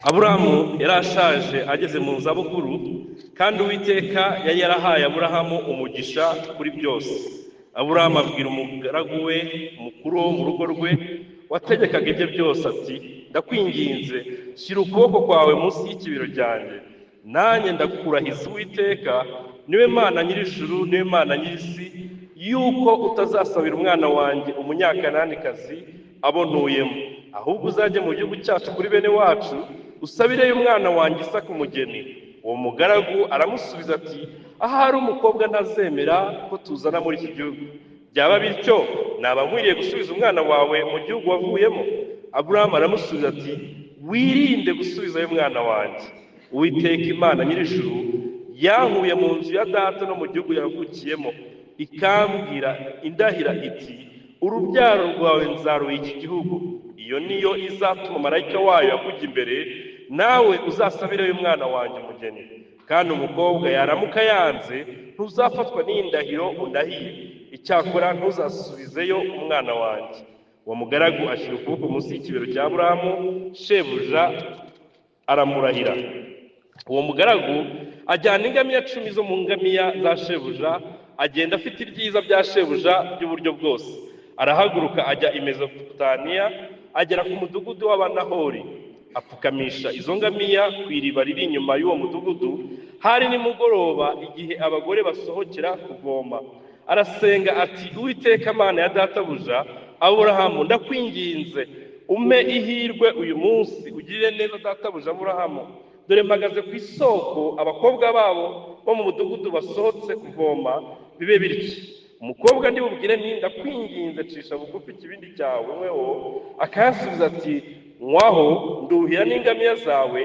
Aburahamu yari ashaje ageze mu zabukuru, kandi Uwiteka yari yarahaye Aburahamu umugisha kuri byose. Aburahamu abwira umugaragu we mukuru wo mu rugo rwe wategekaga ibye byose ati, ndakwinginze shyira ukuboko kwawe munsi y'ikibero cyanjye, nanjye ndakurahiza Uwiteka niwe Mana nyir'ijuru niwe Mana nyir'isi, yuko utazasabira umwana wanjye umunyakananikazi abo ntuyemo, ahubwo uzajye mu gihugu cyacu kuri bene wacu usabireyo umwana wanjye Isaka umugeni. Uwo mugaragu aramusubiza ati, ahari umukobwa ntazemera ko tuzana muri iki gihugu, byaba bityo naba nkwiriye gusubiza umwana wawe mu gihugu wavuyemo? Aburahamu aramusubiza ati, wirinde gusubizayo umwana wanjye. Uwiteka Imana nyir'ijuru yankuye mu nzu ya data no mu gihugu yavukiyemo, ikambwira indahira iti, urubyaro rwawe nzaruha iki gihugu. Iyo niyo izatuma marayika wayo akujya imbere, nawe uzasabireyo umwana wanjye umugeni. Kandi umukobwa yaramuka yanze, ntuzafatwa n'indahiro undahiye, icyakora ntuzasubizeyo umwana wanjye. Uwo mugaragu ashyira ukuboko munsi y'ikibero cya Aburahamu, shebuja aramurahira. Uwo mugaragu ajyana ingamiya 10 zo mu ngamiya za shebuja, agenda afite ibyiza bya shebuja by'uburyo bwose. Arahaguruka ajya i Mezopotamiya, agera ku mudugudu w'Abanahori, apfukamisha izo ngamiya ku iriba riri inyuma y'uwo mudugudu. Hari nimugoroba, igihe abagore basohokera kuvoma. Arasenga ati, Uwiteka Mana ya databuja Aburahamu, ndakwinginze ume ihirwe uyu munsi, ugirire neza databuja Aburahamu. Dore mpagaze ku isoko, abakobwa babo bo mu mudugudu basohotse kuvoma, bibe bityo. Umukobwa ndibubwire nti, ndakwinginze cisha bugufi ikibindi cyawe nyweho. Akayasubiza ati, nywaho, nduhira n'ingamiya zawe,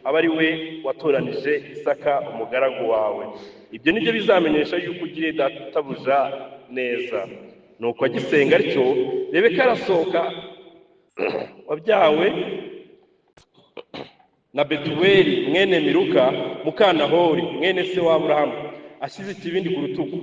aba ari we watoranije Isaka umugaragu wawe. Ibyo nibyo bizamenyesha yuko ugiriye databuja neza. Nuko agisenga atyo, Rebeka arasohoka, wabyawe na Betuweli mwene Miluka muka Nahori mwene se wa Aburahamu, ashyize ikibindi ku rutugu.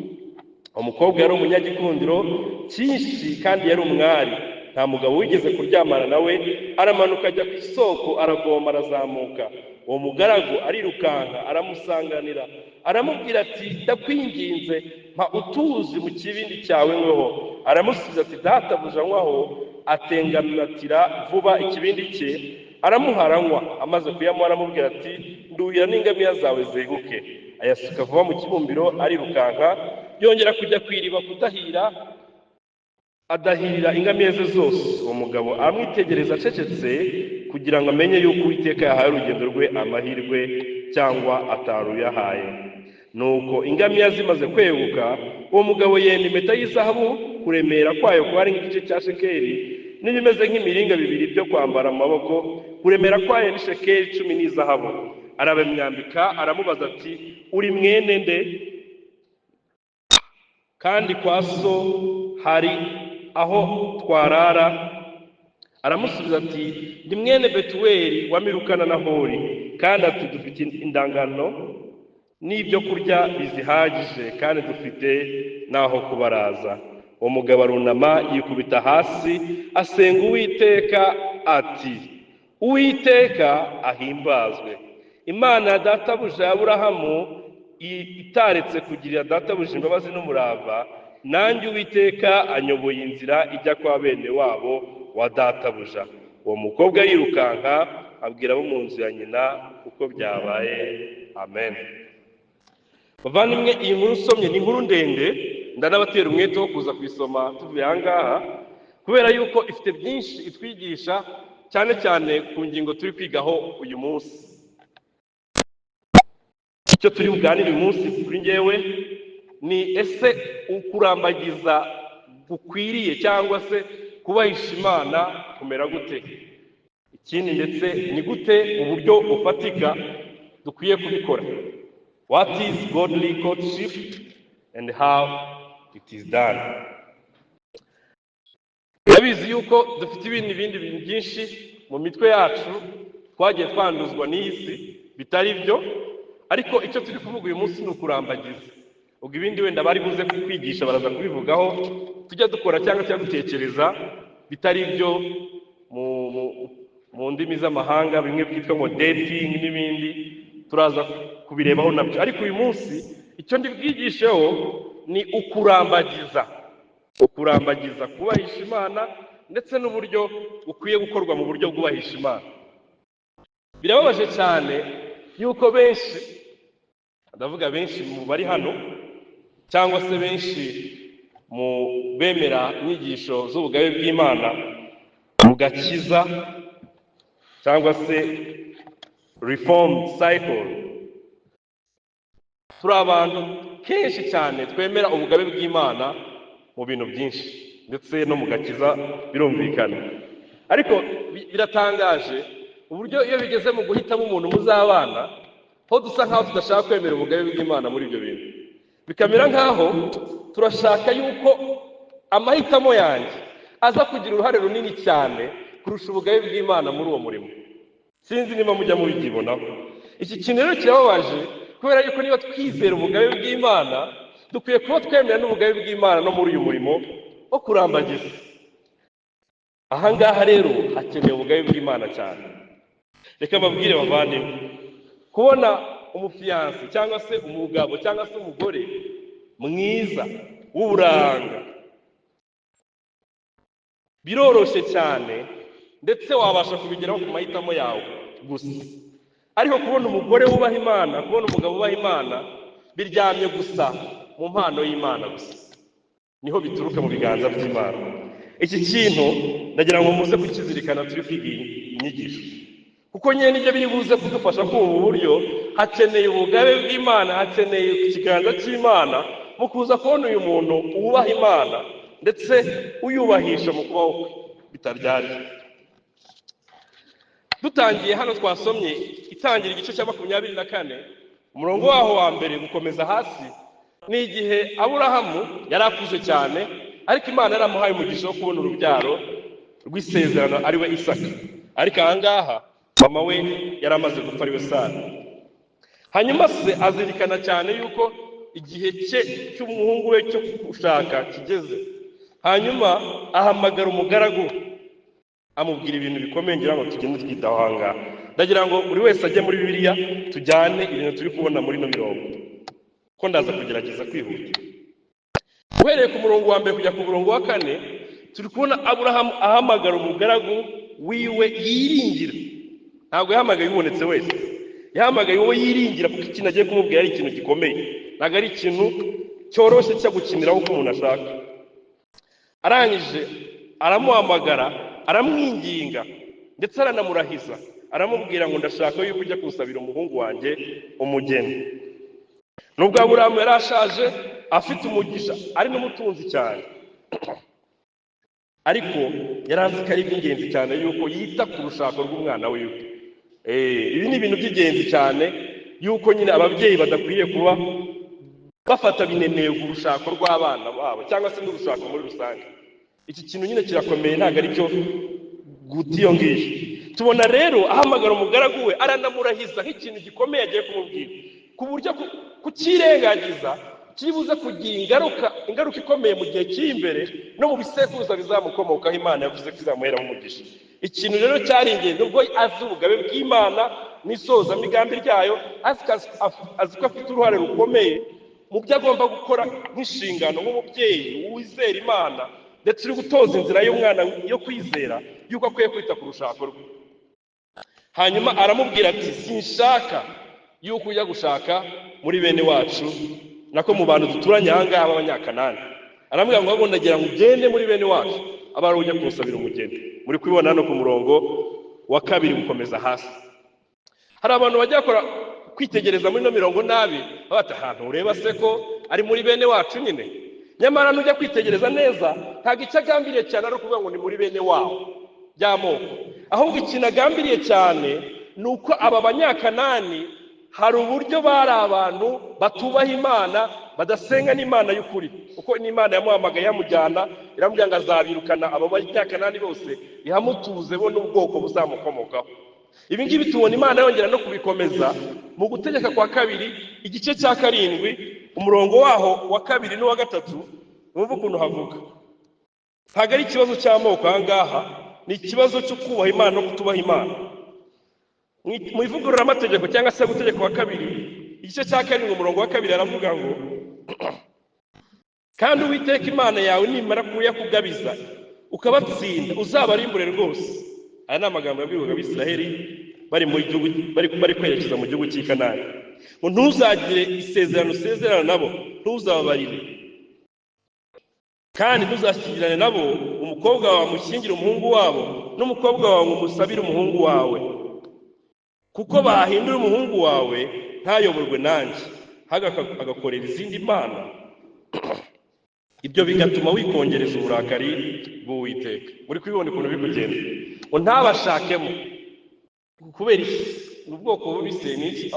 Umukobwa yari umunyagikundiro cyinshi kandi yari umwari, nta mugabo wigeze kuryamana nawe. Aramanuka ajya ku isoko, aravoma, arazamuka. Uwo mugaragu arirukanka aramusanganira, aramubwira ati, ndakwinginze mpa utuzi mu kibindi cyawe nyweho. Aramusubiza ati, databuja nywaho. Atengamatira vuba ikibindi cye, aramuharanywa. Amaze kuyamuha aramubwira ati, nduhira n'ingamiya zawe zeguke. Ayasuka vuba mu kibumbiro, arirukanka yongera kujya ku iriba kudahira, adahirira ingamiya ze zose. Uwo mugabo aramwitegereza acecetse, kugira ngo amenye yuko Uwiteka yahaye urugendo rwe amahirwe cyangwa ataruyahaye. Nuko ingamiya zimaze kweguka, uwo mugabo yenda impeta y'izahabu, kuremera kwayo kwari nk'igice cya shekeli, n'ibimeze nk'imiringa 2 byo kwambara mu maboko, kuremera kwayo ni shekeli 10 n'izahabu. Arabimwambika, aramubaza ati, uri mwene nde? Kandi kwa so hari aho twarara? Aramusubiza ati, ndi mwene Betuweli wa Miluka na Nahori, kandi ati, dufite indangano n'ibyo kurya bizihagije, kandi dufite n'aho kubaraza. Uwo mugabo arunama, yikubita hasi, asenga Uwiteka ati, Uwiteka ahimbazwe, Imana ya databuja Aburahamu, itaretse kugirira databuja imbabazi n'umurava, nanjye Uwiteka anyoboye inzira ijya kwa bene wabo wa databuja. Uwo mukobwa yirukanka abwira abo mu nzu ya nyina uko byabaye. Amen. Bavandimwe, iyi nkuru usomye ni inkuru ndende, ndanabatera umwete wo kuza kuyisoma tuvuye aha ngaha, kubera yuko ifite byinshi itwigisha, cyane cyane ku ngingo turi kwigaho uyu munsi. Icyo turi buganire uyu munsi kuri njyewe ni, ese ukurambagiza gukwiriye cyangwa se kubahisha Imana kumera gute? Ikindi ndetse ni gute uburyo bufatika dukwiye kubikora? What is godly courtship and how it is done? Yabizi yuko dufite ibindi bintu byinshi mu mitwe yacu twagiye twanduzwa n'isi bitari byo, ariko icyo turi kuvuga uyu munsi ni ukurambagiza. Ubwo ibindi wenda bari buze kukwigisha baraza kubivugaho, tujya dukora cyangwa dutekereza bitari byo mu ndimi z'amahanga bimwe byitwa ngo dating n'ibindi, turaza kubirebaho nabyo. Ariko uyu munsi icyo ndibwigisheho ni ukurambagiza kubahisha Imana, ndetse n'uburyo bukwiye gukorwa mu buryo bwubahisha Imana. Birababaje cyane yuko benshi, ndavuga benshi mu bari hano cyangwa se benshi mu bemera inyigisho z'ubugabe bw'Imana mu gakiza cyangwa se reform cycle, turi abantu kenshi cyane twemera ubugabe bw'Imana mu bintu byinshi, ndetse no mu gakiza birumvikana. Ariko biratangaje uburyo iyo bigeze mu guhitamo umuntu muzabana, ho dusa nkaho tudashaka kwemera ubugabe bw'Imana muri ibyo bintu. Bikamera nkaho turashaka yuko amahitamo yanjye aza kugira uruhare runini cyane kurusha ubugabe bw'Imana muri uwo murimo. Sinzi niba mujya mubigibonaho. Iki kintu rero kirababaje, kubera yuko niba twizera ubugabe bw'Imana, dukwiye kuba twemera n'ubugabe bw'Imana no muri uyu murimo wo kurambagiza. Aha ngaha rero hakeneye ubugabe bw'Imana cyane. Reka mbabwire bavandimwe, kubona umufiyanse cyangwa se umugabo cyangwa se umugore mwiza w'uburanga biroroshye cyane, ndetse wabasha kubigeraho ku mahitamo yawe gusa. Ariko kubona umugore wubaha Imana, kubona umugabo wubaha Imana, biryamye gusa mu mpano y'Imana gusa, niho bituruka mu biganza by'Imana. Iki kintu ndagira ngo muze kukizirikana turi kwiga inyigisho, kuko nyine nibyo biri buze kudufasha kumva uburyo hakeneye ubugabe bw'Imana, hakeneye ikiganza cy'Imana mu kuza kubona uyu muntu wubaha Imana ndetse uyubahisha mu kubaho kwe bitaryarya. Dutangiye hano twasomye itangira igice cya 24 umurongo waho wa mbere gukomeza hasi, ni igihe Aburahamu yari akuze cyane, ariko Imana yaramuhaye umugisha wo kubona urubyaro rw'isezerano ari we Isaka. Ariko aha ngaha mama we yari amaze gupfa, ari we Sara. Hanyuma se azirikana cyane yuko igihe cye cy'umuhungu we cyo gushaka kigeze. Hanyuma ahamagara umugaragu, amubwira ibintu bikomeye ngira ngo tugende twitaho aha ngaha. Ndagira ngo buri wese ajye muri Bibiliya tujyane ibintu turi kubona muri no mirongo, ko ndaza kugerageza kwihuta. Uhereye ku murongo wa mbere kujya ku murongo wa 4, turi kubona Aburahamu ahamagara umugaragu wiwe yiringira. Ntabwo yahamagaye ubonetse wese, yahamagaye uwo yiringira, kuko ikintu agiye kumubwira ari ikintu gikomeye, ntabwo ari ikintu cyoroshye cyo gukiniraho uko umuntu ashaka. Arangije aramuhamagara, aramwinginga, ndetse aranamurahiza, aramubwira ngo ndashaka yuko ujya kusabira umuhungu wanjye umugeni. Nubwo Aburahamu yari ashaje, afite umugisha, ari n'umutunzi cyane, ariko yarazi ko ari iby'ingenzi cyane yuko yita ku rushako rw'umwana wiwe. Ibi ni ibintu by'ingenzi cyane yuko nyine ababyeyi badakwiriye kuba bafata bineneye urushako rw'abana babo cyangwa se n'urushako muri rusange. Iki kintu nyine kirakomeye, ntabwo ari cyo guta iyo ngiyo. Tubona rero ahamagara umugaragu we, aranamurahiza nk'ikintu gikomeye agiye kumubwira, ku buryo kukirengagiza kibuze kugira ingaruka ikomeye mu gihe kiri imbere no mu bisekuruza bizamukomokaho Imana yavuze ko izamuhera umugisha. Ikintu rero cyari ingenzi, ubwo azi ubugabe bw'Imana n'isozamigambi ryayo, azi ko afite uruhare rukomeye mu byo agomba gukora nk'inshingano nk'umubyeyi wizera Imana, ndetse uri gutoza inzira y'umwana yo kwizera yuko akwiye kwita ku rushako rwe. Hanyuma aramubwira ati sinshaka yuko ujya gushaka muri bene wacu, nako mu bantu duturanye aha ngaha b'Abanyakanani. Aramubwira ngo ahubwo ndagira ngo ugende muri bene wacu abari ujya kumusabira umugeni. Muri kubibona hano ku murongo wa 2 gukomeza hasi. Hari abantu bajya bakora kwitegereza muri no mirongo nabi, bata ahantu ureba se ko ari muri bene wacu nyine. Nyamara nujya kwitegereza neza, ntabwo icyo agambiriye cyane ari ukuvuga ngo ni muri bene wabo by'amoko, ahubwo ikintu agambiriye cyane ni uko aba Banyakanani hari uburyo bari abantu batubaha Imana, badasenga n'Imana y'ukuri, kuko n'Imana yamuhamagaye yamujyana, iramubwira ngo azabirukana abo Banyakanani bose, ihamutuze bo n'ubwoko buzamukomokaho. Ibi ngibi tubona Imana yongera no kubikomeza mu Gutegeka kwa 2 igice cya 7 umurongo waho wa 2 n'uwa 3. Mwumva ukuntu havuga. Ntabwo ari ikibazo cy'amoko aha ngaha, ni ikibazo cyo kubaha Imana no kutubaha Imana. Mu ivugururamategeko cyangwa se gutegeko wa kabiri igice cya 7 umurongo wa 2 aravuga ngo kandi Uwiteka Imana yawe nimara kuyakugabiza ukabatsinda uzabarimbure rwose. Aya ni amagambo yabwiwe Abisiraheli bari mu gihugu bari kwerekeza mu gihugu cy'i Kanani. Ngo ntuzagire isezerano usezerana nabo, ntuzababarire kandi ntuzashyingirane nabo umukobwa wawe mushyingire umuhungu wabo n'umukobwa wawe umusabire umuhungu wawe, kuko bahindura umuhungu wawe ntayoborwe nanjye agakorera izindi mana. Ibyo bigatuma wikongereza uburakari bw'Uwiteka. Muri kubibona ukuntu bikugenda ngo ntabashakemo kubera iki ubwoko bubise n'iki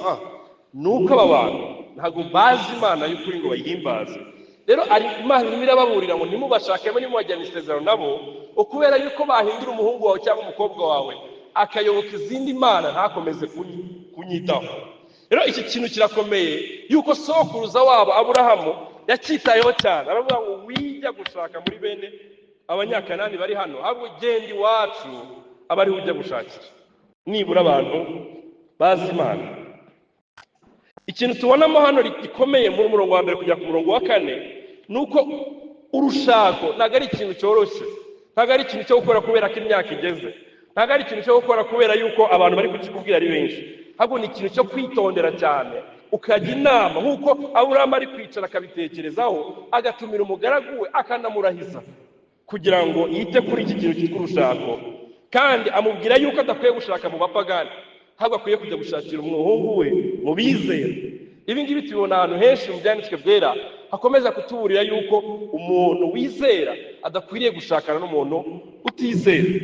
nuko aba bantu ntago bazi Imana y'ukuri ngo bayihimbaze. Rero ari Imana irimo irababurira ngo ntimubashakemo nimubajyana isezerano nabo ukubera yuko bahindura umuhungu wawe cyangwa umukobwa wawe akayoboka izindi mana ntakomeze kunyitaho. Rero iki kintu kirakomeye yuko sokuruza wabo Aburahamu yacyitayeho cyane. Aravuga ngo wijya gushaka muri bene abanyakanani bari hano, ahubwo genda iwacu abari ujya gushakira nibura abantu bazi Imana. Ikintu tubonamo hano gikomeye mu murongo wa 1 kujya ku murongo wa 4 nuko urushako ntago ari ikintu cyoroshye, ntago ari ikintu cyo gukora kubera ko imyaka igeze, ntago ari ikintu cyo gukora kubera yuko abantu bari kukikubwira ari benshi, ahubwo ni ikintu cyo kwitondera cyane ukajya inama nk'uko Aburahamu ari kwicara akabitekerezaho agatumira umugaragu we akanamurahiza kugira ngo yite kuri iki kintu cyitwa urushako, kandi amubwira yuko adakwiye gushaka mu bapagani ahubwo akwiye kujya gushakira umuhungu we mu bizera. Ibi ngibi tubibona ahantu henshi mu byanditswe byera hakomeza kutuburira yuko umuntu wizera adakwiriye gushakana n'umuntu utizera.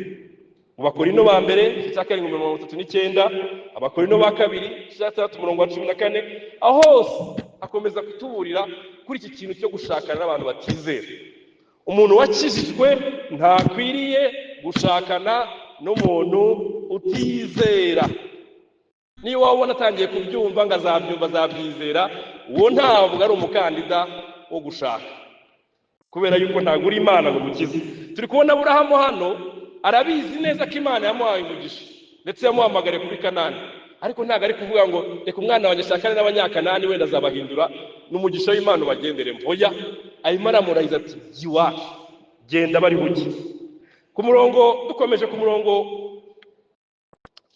Mu Bakorino ba mbere cya 7:39, Abakorino ba kabiri cya 3:14, aho hose akomeza kutuburira kuri iki kintu cyo gushakana n'abantu batizera. Umuntu wakijijwe ntakwiriye gushakana n'umuntu utizera. Niba wabona atangiye kubyumva ngo azabyumva azabyizera, uwo ntabwo ari umukandida wo gushaka, kubera yuko ntabwo uri Imana ngo gukize. Turi kubona Aburahamu hano arabizi neza ko Imana yamuhaye umugisha ndetse yamuhamagare kuri Kanani, ariko ntabwo ari kuvuga ngo reka umwana wanjye ashakane n'abanyakanani wenda azabahindura n'umugisha w'Imana ubagenderemo. Oya, arimo aramurahiza ati iwacu genda bari buke. Ku murongo dukomeje ku murongo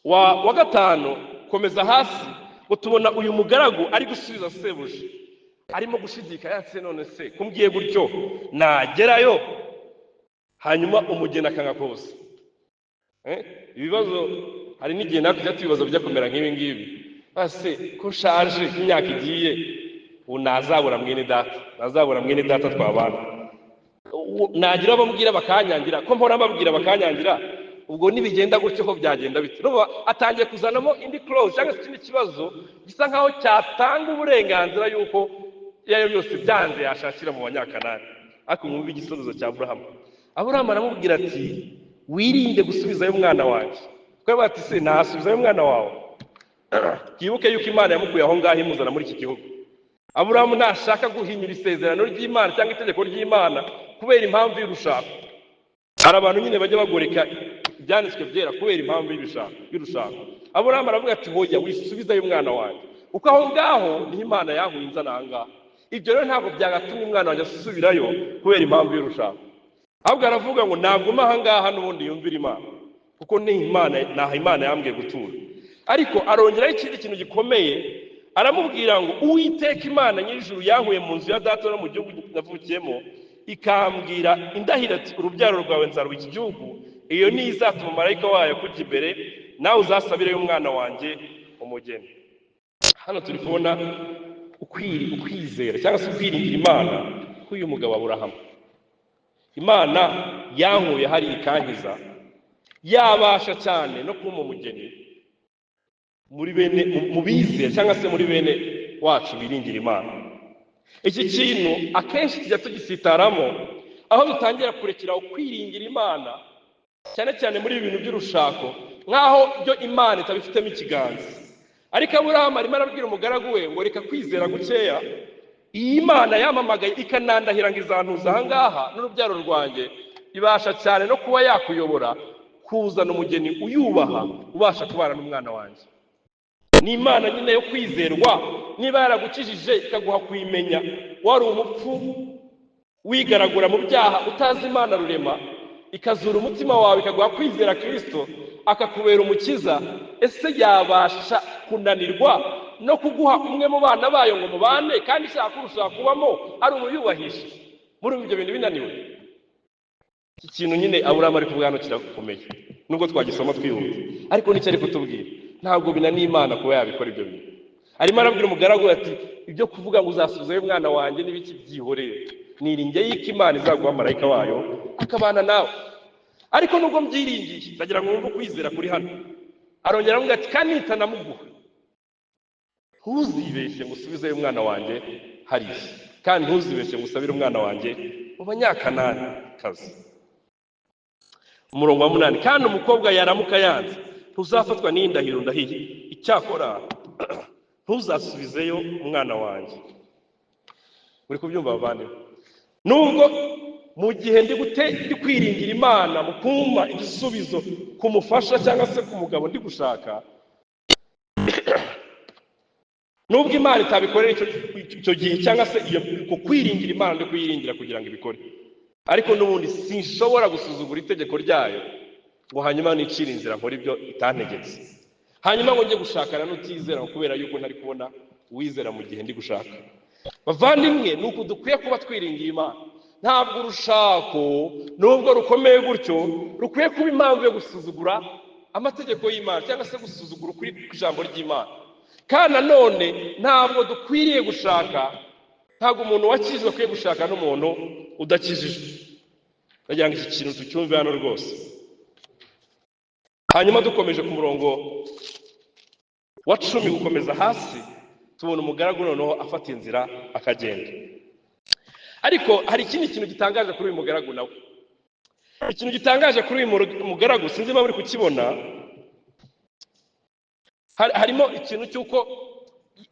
wa 5 komeza hasi ngo tubona uyu mugaragu ari gusubiza sebuja arimo gushidika yatse none se kumbwiye gutyo nagerayo, hanyuma umugeni akanga kose. Ibibazo hari n'igihe nakujya tubibazo bijya kumera nk'ibi ngibi, ase ko shaje imyaka igiye unazabura mwene data twabana nagira abambwira bakanyangira ko mpora babwira bakanyangira, ubwo nibigenda gutyo ko byagenda bite. Ruba atangiye kuzanamo indi clause cyangwa ikindi kibazo gisa nkaho cyatanga uburenganzira yuko yayo byose byanze yashakira mu banyakanani. Ariko mu bigisubizo cya Aburahamu aramubwira ati wirinde gusubizayo umwana wanjye, kuko bati se nasubizayo umwana wawe. Kibuke yuko Imana yamukuye aho ngaho imuzana muri iki gihugu. Aburahamu ntashaka guhinyura isezerano ry'Imana cyangwa itegeko ry'Imana kubera impamvu y'urushako. Hari abantu nyine bajya bagoreka ibyanditswe byera kubera impamvu y'urushako. Aburahamu aravuga ati hoya wisubizayo umwana wanjye, uko aho ngaho ni Imana yahuye inzana aha ngaha. Ibyo rero ntabwo byagatumye umwana wanjye asubirayo kubera impamvu y'urushako, ahubwo aravuga ngo ntabwo aha ngaha n'ubundi yumvira Imana kuko ni Imana, naho Imana yambwiye gutura. Ariko arongeraho ikindi kintu gikomeye, aramubwira ngo Uwiteka Imana nyir'ijuru yankuye mu nzu ya data no mu gihugu navukiyemo ikambwira indahiro ati urubyaro rwawe nzaruha iki gihugu, iyo ni izatuma marayika wayo kujya imbere nawe uzasabireyo umwana wanjye umugeni. Hano turi kubona ukwizera cyangwa se ukwiringira Imana k'uyu mugabo Aburahamu. Imana yankuye hari ikankiza, yabasha cyane no kuba umugeni muri bene mu bizera cyangwa se muri bene wacu biringira Imana. Iki kintu akenshi kijya tugisitaramo aho dutangira kurekera kwiringira Imana cyane cyane muri ibintu by'urushako nkaho byo Imana itabifitemo ikiganza. Ariko Aburahamu arimo arabwira umugaragu we ngo reka kwizera gukeya, iyi Imana yamamagaye ikanandahira ngo izantuza aha ngaha n'urubyaro rwanjye, ibasha cyane no kuba yakuyobora kuzana umugeni uyubaha ubasha kubana n'umwana wanjye. Ni Imana nyine yo kwizerwa. Niba yaragukijije ikaguha kuyimenya, wari umupfu wigaragura mu byaha utazi Imana rurema, ikazura umutima wawe ikaguha kwizera Kristo akakubera umukiza, ese yabasha kunanirwa no kuguha umwe mu bana bayo ngo mubane kandi ishaka kurushaho kubamo ari umuyubahisha? Muri ibyo bintu binaniwe. Iki kintu nyine Aburahamu ari kuvuga hano kirakomeye, nubwo twagisoma twihuta, ariko nicyo ari kutubwira. Ntabwo binaniye Imana kuba yabikora ibyo bintu. Arimo arabwira umugaragu ati ibyo kuvuga ngo uzasubizayo umwana wanjye n'ibiki byihoreye, niringiye yuko Imana izaguha marayika wayo akabana nawe. Ariko nubwo mbyiringiye ndagira ngo wumve kwizera kuri hano. Arongera aramubwira ati kandi nitanamuguha ntuzibeshye ngo usubizeyo umwana wanjye hariya, kandi ntuzibeshye ngo usabire umwana wanjye mu Banyakanani kazi. Umurongo wa 8, kandi umukobwa yaramuka yanze ntuzafatwa n'indahiro ndahiye, icyakora ntuzasubizeyo umwana wanjye. Uri kubyumva bavandimwe? Nubwo mu gihe ndi kwiringira Imana mu kumva igisubizo kumufasha cyangwa se ku mugabo ndi gushaka, nubwo Imana itabikorera icyo gihe cyangwa se iyo kwiringira Imana ndi kuyiringira kugira ngo ibikore, ariko n'ubundi sinshobora gusuzugura itegeko ryayo ngo hanyuma nicire inzira nkora ibyo itantegetse, hanyuma ngo njye gushakana n'utizera kubera yuko ntari kubona uwizera mu gihe ndi gushaka. Bavandimwe, nuko dukwiye kuba twiringiye Imana. Ntabwo urushako nubwo rukomeye gutyo rukwiye kuba impamvu yo gusuzugura amategeko y'Imana cyangwa se gusuzugura ukuri kw'ijambo ry'Imana. Kandi nanone ntabwo dukwiriye gushaka, ntabwo umuntu wakijijwe akwiye gushaka n'umuntu udakijijwe. Ndagira ngo iki kintu tucyumve hano rwose. Hanyuma dukomeje ku murongo wa 10 gukomeza hasi, tubona umugaragu noneho afata inzira akagenda. Ariko hari ikindi kintu gitangaje kuri uyu mugaragu nawe. Ikintu gitangaje kuri uyu mugaragu sinzi niba muri kukibona. Harimo ikintu cy'uko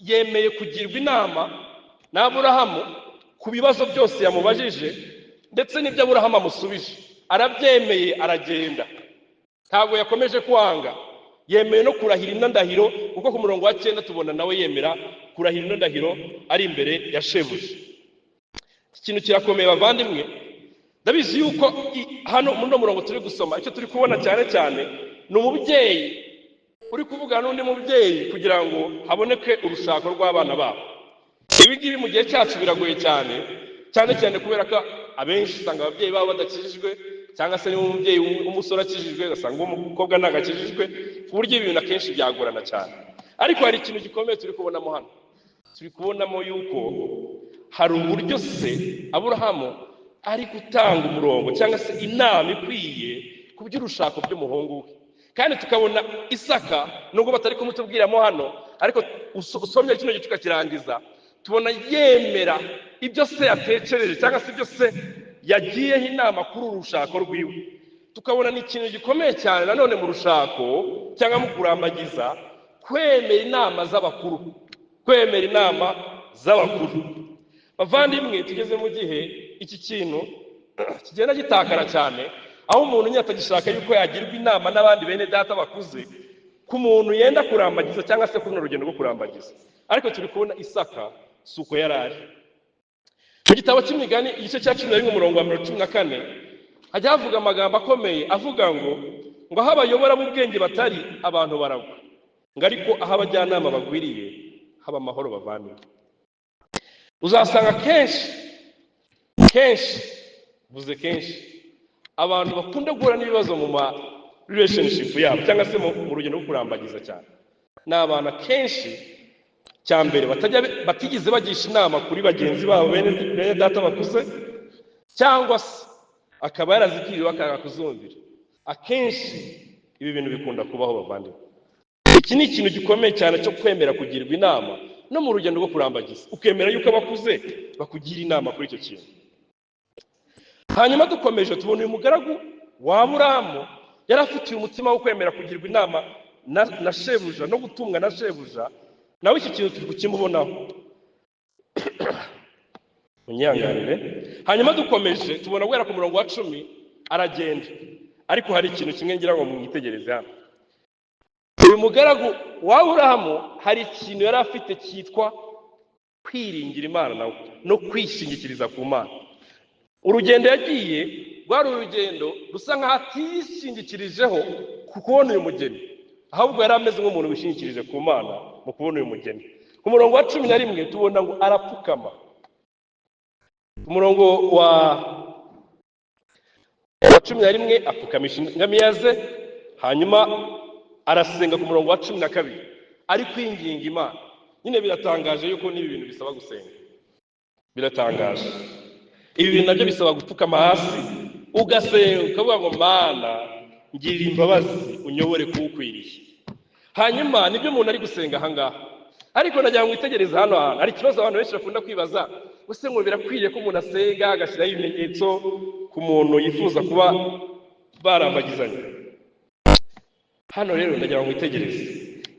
yemeye kugirwa inama na Aburahamu ku bibazo byose yamubajije, ndetse n'ibyo Aburahamu amusubije arabyemeye, aragenda. Ntabwo yakomeje kwanga, yemeye no kurahira indahiro, kuko ku murongo wa 9 tubona nawe yemera kurahira indahiro ari imbere ya shebuja. Ikintu kirakomeye bavandimwe. Ndabizi yuko hano muri murongo turi gusoma icyo turi kubona cyane cyane ni umubyeyi uri kuvugana n'undi mubyeyi kugira ngo haboneke urushako rw'abana babo. Ibi ngibi mu gihe cyacu biragoye cyane cyane kubera ko abenshi usanga ababyeyi babo badakijijwe, cyangwa se niba umubyeyi w'umusore akijijwe ugasanga umukobwa ntagakijijwe, ku buryo ibintu akenshi byagorana cyane. Ariko hari ikintu gikomeye turi kubonamo hano. Turi kubonamo yuko hari uburyo se Aburahamu ari gutanga umurongo cyangwa se inama ikwiye ku by'urushako by'umuhungu we. Kandi tukabona Isaka, nubwo batari kumutubwiramo hano, ariko usomye kino gice kirangiza tubona yemera ibyo se yatekereje cyangwa se ibyo se yagiyeho inama kuri urushako rwiwe. Tukabona ni ikintu gikomeye cyane nanone mu rushako cyangwa mu kurambagiza, kwemera inama z'abakuru, kwemera inama z'abakuru. Bavandimwe, tugeze mu gihe iki kintu kigenda gitakara cyane, aho umuntu nyine atagishaka yuko yagirwa inama n'abandi bene data bakuze ku muntu yenda kurambagiza cyangwa se kuri urugendo rwo kurambagiza. Ariko turi kubona Isaka suko yarari. Mu gitabo cy'Imigani igice cya 11 umurongo wa 14 hajya havuga amagambo akomeye avuga ngo aho abayobora mu bwenge batari abantu baragwa, ngo ariko aho abajyanama bagwiriye haba amahoro. Bavandimwe, uzasanga kenshi abantu bakunda guhura n'ibibazo mu relationship yabo cyangwa se mu rugendo rwo kurambagiza cyane, ni abantu kenshi cyambere batigeze bagisha inama kuri bagenzi babo bene data bakuze, cyangwa se akaba yarazigiriwe akanga kuzumvira. Akenshi ibi bintu bikunda kubaho bavandimwe. Iki ni ikintu gikomeye cyane cyo kwemera kugirwa inama no mu rugendo rwo kurambagiza, ukemera yuko abakuze bakugira inama kuri icyo kintu. Hanyuma dukomeje tubona uyu mugaragu wa Aburahamu yari afitiye umutima wo kwemera kugirwa inama na shebuja no gutumwa na shebuja. Nawe iki kintu turi kukimubonaho. Munyanganire. Hanyuma dukomeje tubona guhera ku murongo wa 10 aragenda. ariko hari ikintu kimwe ngira ngo mwitegereze hano. Uyu mugaragu wa Aburahamu hari ikintu yari afite cyitwa kwiringira Imana nawe no kwishingikiriza ku Mana. Urugendo yagiye rwari urugendo rusa nkaho atishingikirijeho ku kubona uyu mugeni, ahubwo yari ameze nk'umuntu wishingikirije ku Mana mu kubona uyu mugeni. Ku murongo wa 11 tubona ngo arapfukama. Ku murongo wa 11 apfukamisha ingamiya ze, hanyuma arasenga. Ku murongo wa 12 ari kwinginga Imana. Nyine biratangaje yuko n'ibi bintu bisaba gusenga, biratangaje. Ibi bintu nabyo bisaba gupfukama hasi ugasenga ukavuga ngo Mana ngirira imbabazi unyobore kuwukwiriye. Hanyuma nibyo umuntu ari gusenga ahangaha. Ariko nagira ngo mwitegereze hano hantu hari ikibazo abantu benshi bakunda kwibaza, use ngo birakwiriye ko umuntu asenga agashyiraho ibimenyetso ku muntu yifuza kuba barambagizanya. Hano rero nagira ngo mwitegereze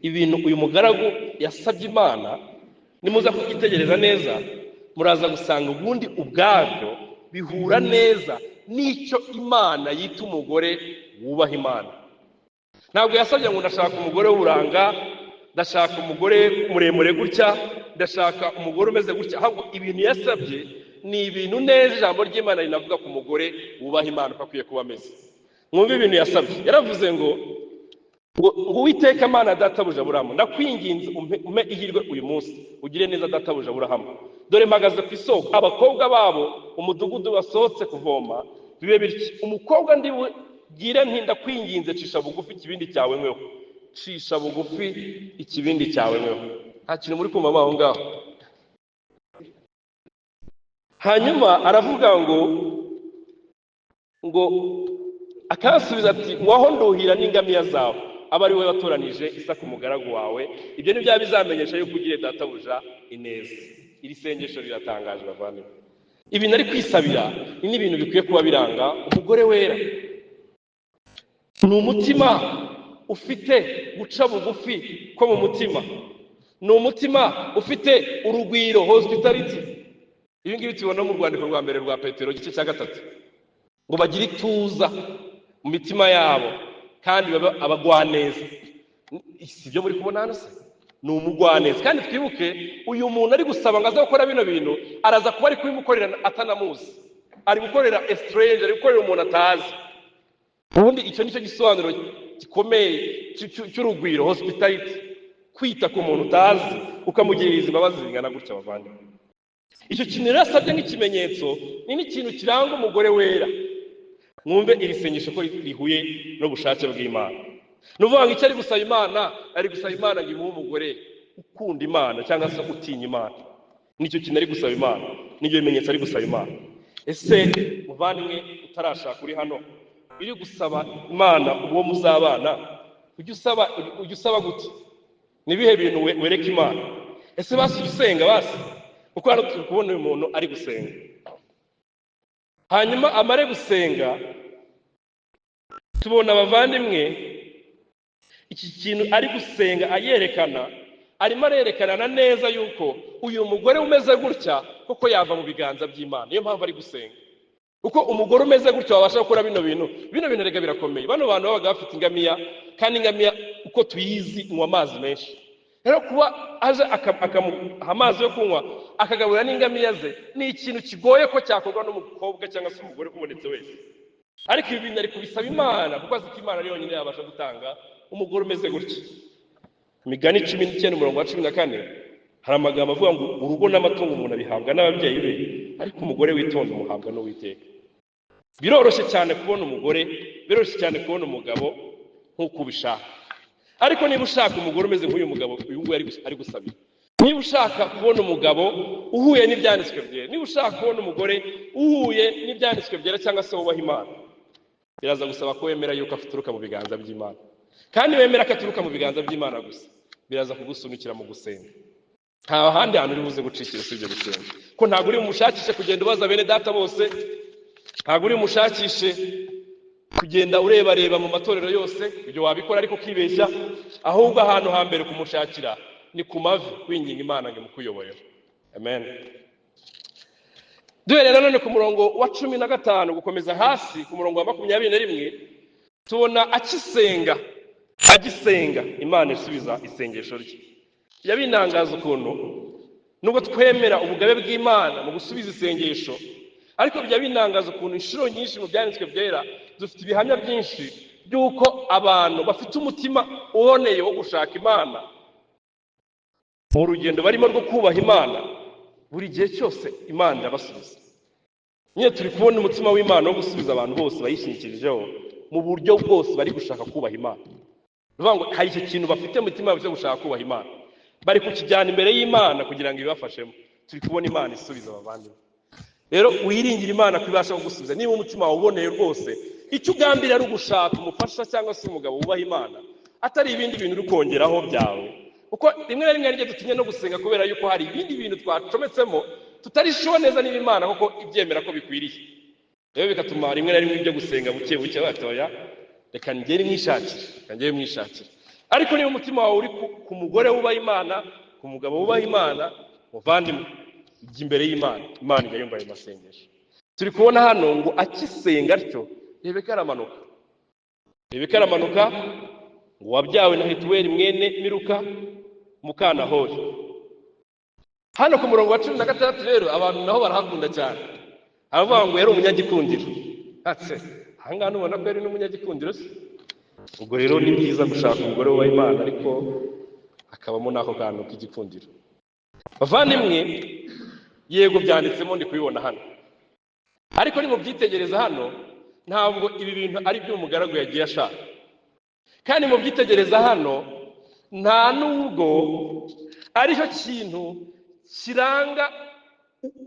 ibintu uyu mugaragu yasabye Imana. Nimuza kugitegereza neza muraza gusanga ubundi ubwabyo bihura neza n'icyo Imana yita umugore wubaha Imana. Ntabwo yasabye ngo ndashaka umugore w'uburanga, ndashaka umugore muremure gutya, ndashaka umugore umeze gutya. Ahubwo ibintu yasabye ni ibintu neza ijambo ry'Imana rinavuga ku mugore wubaha Imana uko akwiye kuba ameze. Mwumve ibintu yasabye. Yaravuze ngo Uwiteka Mana databuja Aburahamu, ndakwinginze umpe ihirwe uyu munsi, ugire neza databuja Aburahamu. Dore mpagaze ku isoko, abakobwa babo umudugudu basohotse kuvoma, bibe bityo. Umukobwa ndi bugire nti ndakwinginze cisha bugufi ikibindi cyawe nkweho. Cisha bugufi ikibindi cyawe nkweho. Nta kintu muri kumva aho ngaho. Hanyuma aravuga ngo akasubiza ati waho nduhira n'ingamiya zawe, aba ari we watoranije Isaka umugaragu wawe. Ibyo ni bya bizamenyesha yuko ugire databuja ineza. Iri sengesho riratangaje bavandimwe. Ibi nari kwisabira ni ibintu bikwiye kuba biranga umugore wera. Ni umutima ufite guca bugufi ko mu mutima, ni umutima ufite urugwiro, hospitality. Ibi ngibi tubona mu rwandiko rwa mbere rwa Petero igice cya 3, ngo bagire ituza mu mitima yabo kandi baba abagwaneza. Sibyo muri kubona hano se? Ni umugwaneza. Kandi twibuke uyu muntu ari gusaba ngo aze gukora bino bintu, araza kuba ari kubimukorera atanamuzi, ari gukorera a stranger, ari gukorera umuntu atazi. Ubundi icyo nicyo gisobanuro gikomeye cy'urugwiro, hospitality, kwita ku muntu utazi ukamugirira imbabazi zingana gutya bavandimwe. Icyo kintu rasabye nk'ikimenyetso ni n'ikintu kiranga umugore wera. Mwumve iri sengesho ko rihuye no bushake bw'Imana. Nuvuga ngo icyo ari gusaba Imana, ari gusaba Imana ngo imuhe umugore ukunda Imana cyangwa se utinya Imana. Nicyo kintu ari gusaba Imana, n'ibyo bimenyetso ari gusaba Imana. Ese muvandimwe utarashaka uri hano, biri gusaba Imana uwo muzabana, ujye usaba gute? Nibihe bintu wereka Imana? Ese basi usenga basi? Kuko hano turi kubona uyu muntu ari gusenga. Hanyuma amare gusenga tubona abavandimwe iki kintu ari gusenga ayerekana, arimo arerekana neza yuko uyu mugore umeze gutya kuko yava mu biganza by'Imana. Niyo mpamvu ari gusenga. Uko umugore umeze gutya wabasha gukora bino bintu rega birakomeye. Bano bantu babaga bafite ingamiya, kandi ingamiya uko tuyizi inywa amazi menshi. Rero kuba aje akamuha amazi yo kunywa akagaburira n'ingamiya ze ni ikintu kigoye ko cyakorwa n'umukobwa cyangwa se umugore kubonetse wese. Ariko ibi bintu ari kubisaba Imana kuko azi ko Imana ari yonyine yabasha gutanga umugore umeze gutya. Imigani 19:14 hari amagambo avuga ngo urugo n'amatungo umuntu abihabwa n'ababyeyi be, ariko umugore witonda umuhabwa n'Uwiteka. Biroroshye cyane kubona umugore, biroroshye cyane kubona umugabo nk'uko ubishaka. Ariko niba ushaka umugore umeze nk'uyu mugabo uyu nguyu ari gusabira, niba ushaka kubona umugabo uhuye n'ibyanditswe byera, niba ushaka kubona umugore uhuye n'ibyanditswe byera cyangwa se wubaha Imana, biraza gusaba ko wemera yuko afituruka mu biganza by'Imana. Kandi wemera ko aturuka mu biganza by'Imana gusa, biraza kugusunikira mu gusenga. Nta handi hantu uri buze gucikira usibye gusenga. Ko ntabwo uri umushakishe kugenda ubaza bene data bose, ntabwo uri umushakishe kugenda ureba mu matorero yose, ibyo wabikora ariko kibeshya. Ahubwo ahantu hambere kumushakira ni ku mavi, kwinginga Imana ngo imukuyoborere. Amen. Duherera none ku murongo wa 15 gukomeza hasi ku murongo wa 21, tubona agisenga Imana isubiza isengesho rye. Yabinangaza ukuntu nubwo twemera ubugabe bw'Imana mu gusubiza isengesho, ariko bijya binangaza ukuntu inshuro nyinshi mu byanditswe byera dufite ibihamya byinshi by'uko abantu bafite umutima uboneye wo gushaka Imana mu rugendo barimo rwo kubaha Imana, buri gihe cyose Imana irabasubiza. Nyine turi kubona umutima w'Imana wo gusubiza abantu bose bayishingikirijeho mu buryo bwose bari gushaka kubaha Imana. Ruvuga ngo hari icyo kintu bafite mu mutima cyo gushaka kubaha Imana, bari kukijyana imbere y'Imana kugira ngo ibafashemo. Turi kubona Imana isubiza abavandimwe. Rero wiringira Imana kwibasha kugusubiza. Niba umutima wawe uboneye rwose, icyo ugambira ari ugushaka umufasha cyangwa se umugabo wubaha Imana, atari ibindi bintu uri kongeraho byawe. Uko rimwe na rimwe nijye dutinye no gusenga kubera yuko hari ibindi bintu twacometsemo tutarishoboye neza niba Imana koko ibyemera ko bikwiriye. Rero bigatuma rimwe na rimwe ibyo gusenga buke buke batoya, reka ngere mwishakira. Ariko niba umutima wawe uri ku mugore wubaha Imana, ku mugabo wubaha Imana, muvandimwe ijya imbere y'Imana, Imana ijya yumva ayo masengesho. Turi kubona hano ngo akisenga atyo Rebeka aramanuka ngo wabyawe na Hetuweli mwene Miruka muka Nahori. Hano ku murongo wa 16 rero abantu naho barahakunda cyane, avuga ngo yari umunyagikundiro. Ahangaha nubona ko yari n'umunyagikundiro se. Ubwo rero ni byiza gushaka umugore wubaha Imana ariko akabamo n'ako kantu k'igikundiro. Bavandimwe, yego byanditsemo ndi kubibona hano, ariko ni mu byitegereza hano ntabwo ibi bintu ari byo umugaragu yagiye ashaka. Kandi mu byitegereza hano nta nubwo aricyo kintu kiranga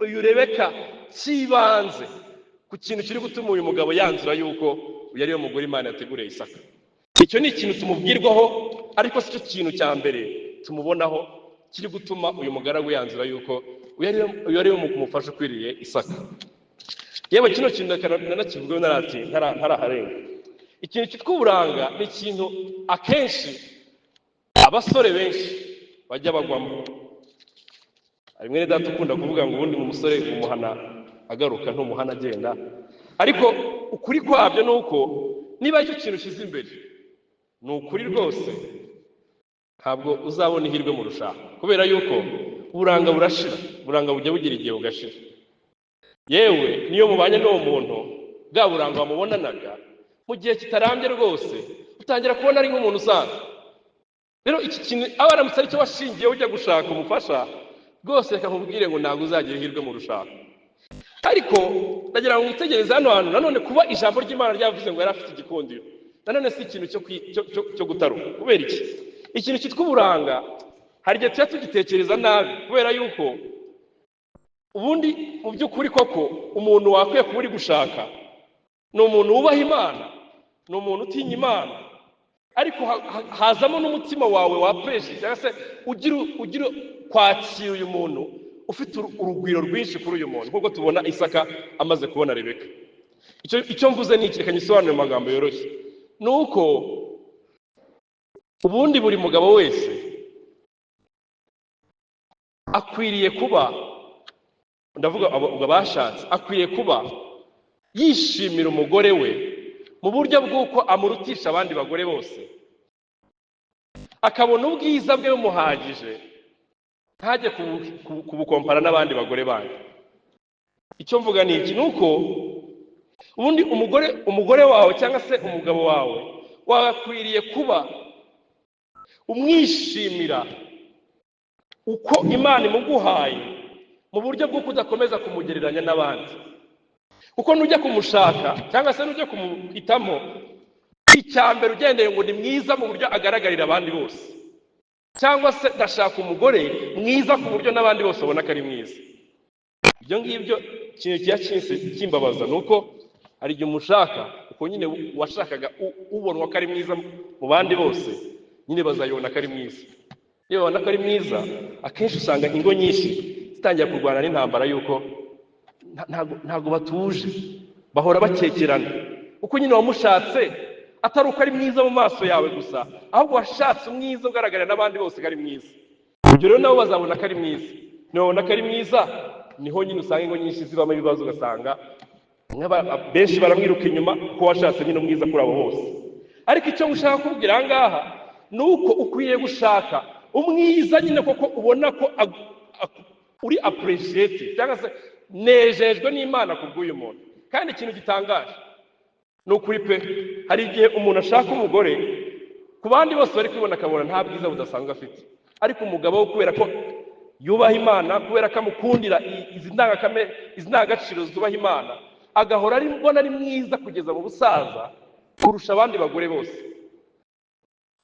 uyu Rebeka kibanze ku kintu kiri gutuma uyu mugabo yanzura yuko uyu ari we mugore Imana yateguriye Isaka. Icyo ni ikintu tumubwirwaho, ariko si cyo kintu cya mbere tumubonaho kiri gutuma uyu mugaragu yanzura yuko uyu ari we mufasha ukwiriye Isaka. Yewe kino kintu nanakivugaho ntaraharenga. Ikintu cyitwa uburanga ni ikintu akenshi abasore benshi bajya bagwamo. Hari mwene data ukunda kuvuga ngo ubundi mu musore umuhana agaruka ntumuhana agenda, ariko ukuri kwabyo ni uko niba icyo kintu kiza imbere ni ukuri rwose, ntabwo uzabona ihirwe mu rushako, kubera yuko uburanga burashira, uburanga bujya bugira igihe bugashira. Yewe niyo mubanye n'uwo muntu bwa buranga wamubonanaga mu gihe kitarambye rwose utangira kubona ari nk'umuntu usanzwe. Rero iki kintu aba aramutse aricyo washingiye ujya gushaka umufasha rwose, reka nkubwire ngo ntabwo uzagira ihirwe mu rushako. Ariko ndagira ngo mutegereze hano hantu nanone kuba ijambo ry'Imana ryavuze ngo yari afite igikundiro, nanone si ikintu cyo gutaruka. Kubera iki? Ikintu cyitwa uburanga hari igihe tujya tugitekereza nabi, kubera yuko ubundi mu by'ukuri koko umuntu wakwiye kuba uri gushaka ni umuntu wubaha Imana, ni umuntu utinya Imana, ariko hazamo n'umutima wawe wapeshi cyangwa se ugira kwakira uyu muntu ufite urugwiro rwinshi kuri uyu muntu, nk'uko tubona Isaka amaze kubona Rebeka. Icyo mvuze ni iki, reka nyisobanure mu magambo yoroshye. Ni uko ubundi buri mugabo wese akwiriye kuba, ndavuga abashatse, akwiriye kuba yishimira umugore we mu buryo bw'uko amurutisha abandi bagore bose, akabona ubwiza bwe bumuhagije, ntajye kubukompara n'abandi bagore bandi. Icyo mvuga ni iki, ni uko ubundi umugore wawe cyangwa se umugabo wawe wakwiriye kuba umwishimira uko Imana imuguhaye, mu buryo bw'uko udakomeza kumugereranya n'abandi. Kuko nujya kumushaka cyangwa se nujya kumuhitamo, icyambere ugendeye ngo ni mwiza mu buryo agaragarira abandi bose, cyangwa se ndashaka umugore mwiza ku buryo n'abandi bose babona ko ari mwiza. Ibyo ngibyo ikintu kimbabaza ni uko hari igihe umushaka uko nyine washakaga ubonwa ko ari mwiza mu bandi bose, nyine bazayibona ko ari mwiza. Iyo babona ko ari mwiza, akenshi usanga ingo nyinshi zitangira kurwana n'intambara yuko ntago batuje, bahora bakekerana. Uko nyine wamushatse atari uko ari mwiza mu maso yawe gusa, ahubwo washatse umwiza ugaragarira n'abandi bose ko ari mwiza. Ibyo rero nabo bazabona ko ari mwiza. Nibabona ko ari mwiza, niho nyine usanga ingo nyinshi zibamo ibibazo, ugasanga benshi baramwiruka inyuma kuko washatse nyine umwiza kuri abo bose. ariko icyo ngushaka kubwira aha ngaha ni uko ukwiye gushaka umwiza nyine koko ubona ko uri appreciate cyangwa se nejejwe n'Imana kubw'uyu muntu. Kandi ikintu gitangaje ni ukuri pe, hari igihe umuntu ashaka umugore ku bandi bose bari kwibona akabona nta bwiza budasanzwe afite, ariko umugabo we kubera ko yubaha Imana, kubera ko amukundira izi ndangagaciro zubaha Imana, agahora ari mbona ari mwiza kugeza mu busaza kurusha abandi bagore bose.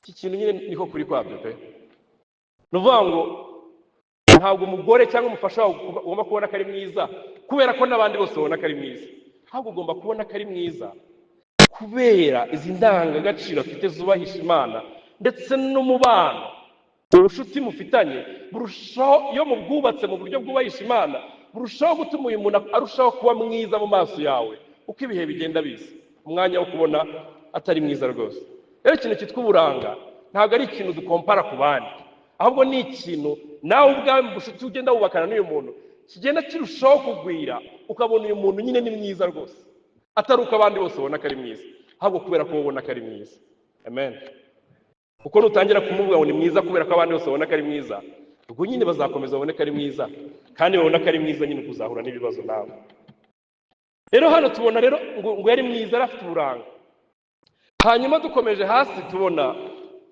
Iki kintu nyine niko kuri kwabyo pe. Nuvuga ngo ntabwo umugore cyangwa umufasha wawe ugomba kubona ko ari mwiza kubera ko n'abandi bose babona ko ari mwiza, ahubwo ugomba kubona ko ari mwiza kubera izi ndangagaciro afite zubahisha Imana, ndetse n'umubano urushuti mufitanye burushaho, iyo mubwubatse mu buryo bwubahisha Imana, burushaho gutuma uyu muntu arushaho kuba mwiza mu maso yawe uko ibihe bigenda biza, umwanya wo kubona atari mwiza rwose. Rero ikintu cyitwa uburanga ntabwo ari ikintu dukompara ku bandi, ahubwo ni ikintu nawe ubwawe mu bushuti ugenda wubakana n'uyu muntu kigenda kirushaho kugwira, ukabona uyu muntu nyine ni mwiza rwose, atari uko abandi bose babona ko ari mwiza, ahubwo kubera ko ubona ko ari mwiza. Amen. Kuko nutangira kumubwira ngo ni mwiza kubera ko abandi bose babona ko ari mwiza, ubwo nyine bazakomeza babone ko ari mwiza, kandi babona ko ari mwiza nyine kuzahura n'ibibazo nawe. Rero hano tubona rero ngo yari mwiza, afite uburanga. Hanyuma dukomeje hasi tubona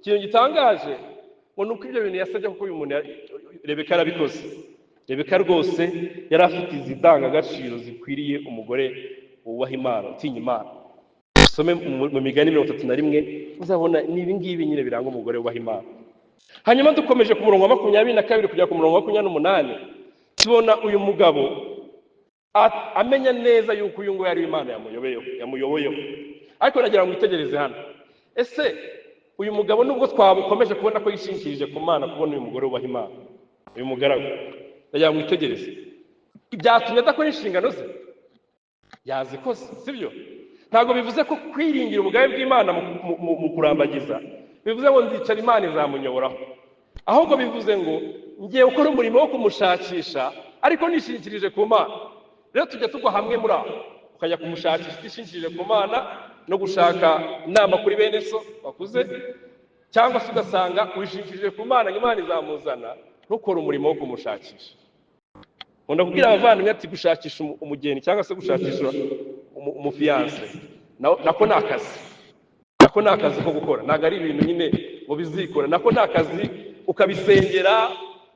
ikintu gitangaje ngo nuko ibyo bintu yasabye, kuko uyu muntu Rebeka arabikoze. Rebeka rwose yari afite izi ndangagaciro zikwiriye umugore wubaha Imana, utinya Imana. Usome mu Migani 31 uzabona nibi ngibi nyine biranga umugore wubaha Imana. Hanyuma dukomeje ku murongo wa 22 kujya ku murongo wa 28 tubona uyu mugabo amenya neza yuko uyu ngo yari Imana yamuyoboyeho. Ariko nagira ngo itegereze hano, ese uyu mugabo nubwo twabukomeje kubona ko yishingikirije ku Mana, kubona uyu mugore wubaha Imana, uyu mugaragu, nagira ngo itegereze ibyatumye adakora inshingano ze, yazikoze, sibyo? Ntabwo bivuze ko kwiringira ubugabe bw'Imana mu kurambagiza bivuze ngo nzicara Imana izamunyoboraho, ahubwo bivuze ngo ngiye gukora umurimo wo kumushakisha ariko nishingikirije ku Mana. Rero tujya tugwa hamwe muri aho, ukajya kumushakisha utishingikirije ku Mana no gushaka inama kuri bene so bakuze, cyangwa se ugasanga wishingikirije ku Mana, Imana izamuzana, ntukore umurimo wo kumushakisha. Nkunda kubwira abavandimwe ati gushakisha umugeni cyangwa se gushakisha umufiyanse nako ni akazi, nako ni akazi ko gukora, ntabwo ari ibintu nyine ngo bizikora, nako ni akazi ukabisengera,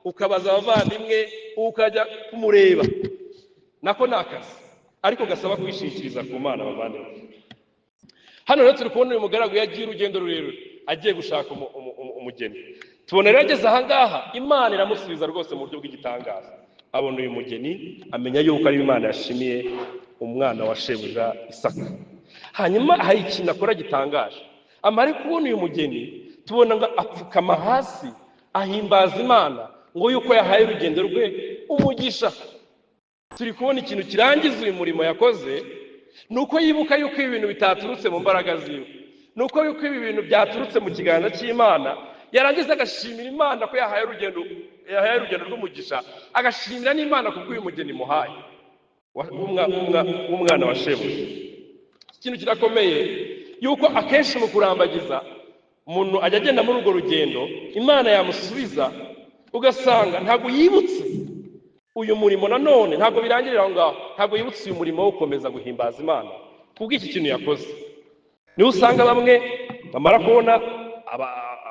ukabaza abavandimwe, ukajya kumureba, nako ni akazi, ariko gasaba kwishingikiriza ku Mana. Abavandimwe, hano rero turi kubona uyu mugaragu yagiye urugendo rurerure agiye gushaka umugeni. Tubona rero ageze aha ngaha Imana iramusubiza rwose mu buryo bw'igitangaza. Abona uyu mugeni, amenya yuko ari Imana yashimiye umwana wa shebuja Isaka. Hanyuma hari ikintu akora gitangaje, amara kubona uyu mugeni, tubona ngo apfukama hasi ahimbaza Imana ngo yuko yahaye urugendo rwe umugisha. Turi kubona ikintu kirangiza uyu murimo yakoze, nuko yibuka yuko ibintu bitaturutse mu mbaraga ziwe, nuko yuko ibi bintu byaturutse mu kiganza cy'Imana, yarangiza agashimira Imana ko yahaye urugendo rw'umugisha, agashimira n'Imana kubw'uyu mugeni muhaye w'umwana wa shebuja. Ikintu kirakomeye yuko akenshi mu kurambagiza umuntu ajya agenda muri urwo rugendo, Imana yamusubiza ugasanga ntabwo yibutse uyu murimo. Nanone ntabwo birangirira aho ngaho, ntabwo yibutse uyu murimo wo gukomeza guhimbaza Imana kubw'iki kintu yakoze. Niho usanga bamwe bamara kubona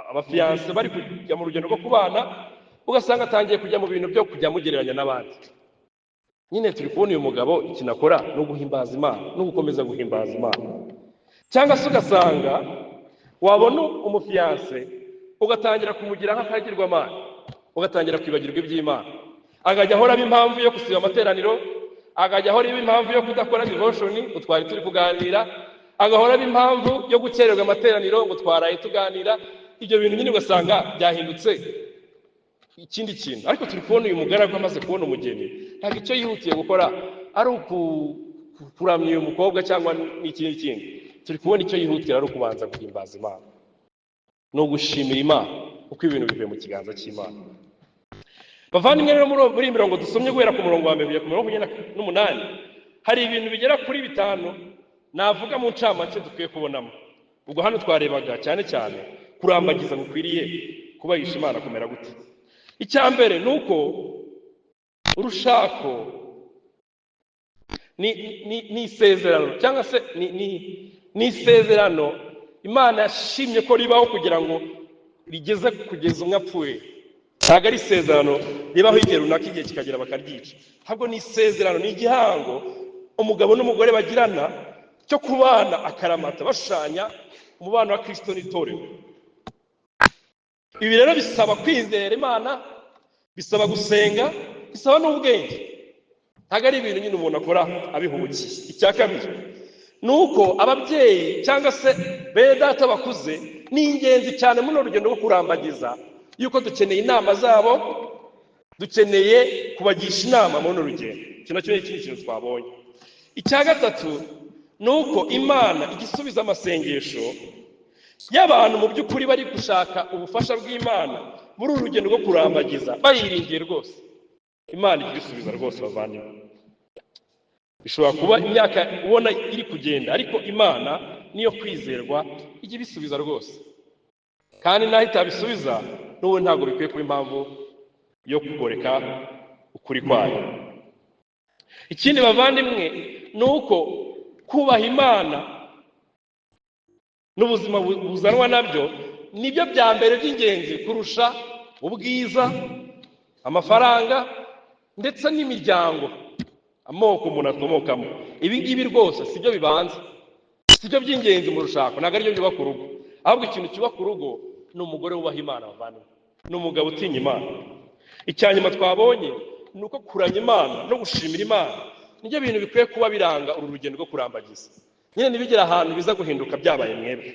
abafiyanse bari kujya mu rugendo rwo kubana, ugasanga atangiye kujya mu bintu byo kujya mugereranya n'abandi. Nyine turi kubona uyu mugabo ikintu akora no guhimbaza Imana, no gukomeza guhimbaza Imana. Cyangwa se ugasanga wabona umufiyanse ugatangira kumugira nk'akagirwamana, ugatangira kwibagirwa iby'Imana, akajya ahora impamvu yo gusiba amateraniro, akajya ahora impamvu yo kudakora devotion ngo twari turi kuganira, agahora impamvu yo gukererwa amateraniro ngo twaraye tuganira. Ibyo bintu nyine ugasanga byahindutse ikindi kintu. Ariko turi kubona uyu mugaragu amaze kubona umugeni, ntabwo icyo yihutiye gukora ari kuramya uyu mukobwa cyangwa n'ikindi kindi. Turi kubona icyo yihutira ari ukubanza guhimbaza Imana no gushimira Imana uko ibintu bivuye mu kiganza cy'Imana. Bavandimwe rero muri mirongo dusomye guhera ku murongo wa 2 kugera ku murongo wa 8 hari ibintu bigera kuri 5 navuga mu ncamake dukwiye kubonamo. ubwo hano twarebaga cyane cyane kurambagiza gukwiriye kubahisha Imana kumera gute. Icya mbere ni uko urushako ni isezerano cyangwa se ni isezerano Imana yashimye ko ribaho kugira ngo rigeze kugeza umwe apfuye. Ntabwo ari isezerano ribaho igihe runaka igihe kikagera bakaryica, ahubwo ni isezerano, ni igihango umugabo n'umugore bagirana cyo kubana akaramata bashushanya umubano wa Kristo n'itorero. Ibi rero bisaba kwizera Imana, bisaba gusenga, bisaba n'ubwenge. Ntabwo ari ibintu nyine umuntu akora abihubukiye. Icya kabiri ni uko ababyeyi cyangwa se bene data bakuze ni ingenzi cyane muri urugendo rwo kurambagiza, yuko dukeneye inama zabo, dukeneye kubagisha inama muri urugendo. Icyo nacyo ni ikindi kintu twabonye. Icya gatatu ni uko Imana igisubiza amasengesho y'abantu mu by'ukuri bari gushaka ubufasha bw'Imana muri uru rugendo rwo kurambagiza, bayiringiye rwose. Imana igisubiza rwose bavandimwe. Bishobora kuba imyaka ubona iri kugenda, ariko Imana niyo kwizerwa, ijya ibisubiza rwose. Kandi naho itabisubiza n'ubu ntabwo bikwiye kuba impamvu yo kugoreka ukuri kwayo. Ikindi bavandimwe ni uko kubaha Imana n'ubuzima buzanwa nabyo nibyo bya mbere by'ingenzi kurusha ubwiza, amafaranga ndetse n'imiryango, amoko umuntu akomokamo. Ibi ngibi rwose sibyo bibanza, sibyo by'ingenzi mu rushako, ntabwo aribyo byubaka urugo. Ahubwo ikintu cyubaka urugo ni umugore wubaha Imana bavandimwe, ni umugabo utinya Imana. Icya nyuma twabonye ni uko kuramya Imana no gushimira Imana nibyo bintu bikwiye kuba biranga uru rugendo rwo kurambagiza. Nyine ntibigire ahantu biza guhinduka byabaye mwebwe.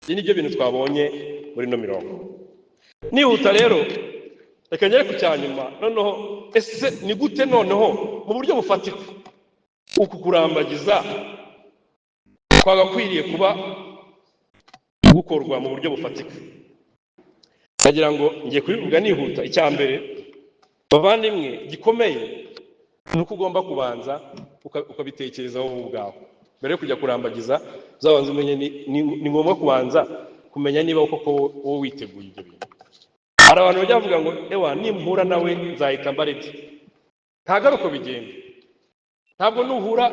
Ibi nibyo bintu twabonye muri no mirongo. Nihuta rero reka ngere ku cya nyuma. Noneho ese ni gute noneho mu buryo bufatika uku kurambagiza twagakwiriye kuba gukorwa mu buryo bufatika? Ndagira ngo ngiye kubivuga nihuta. Icya mbere bavandimwe gikomeye ni uko ugomba kubanza ukabitekerezaho wowe ubwawe mbere yo kujya kurambagiza. Uzabanza umenye, ni ngombwa kubanza kumenya niba koko wowe witeguye ibyo bintu. Hari abantu bajya bavuga ngo ewa nimpura nawe nzahita mbareti. Ntabwo ari uko bigenda. Ntabwo nuhura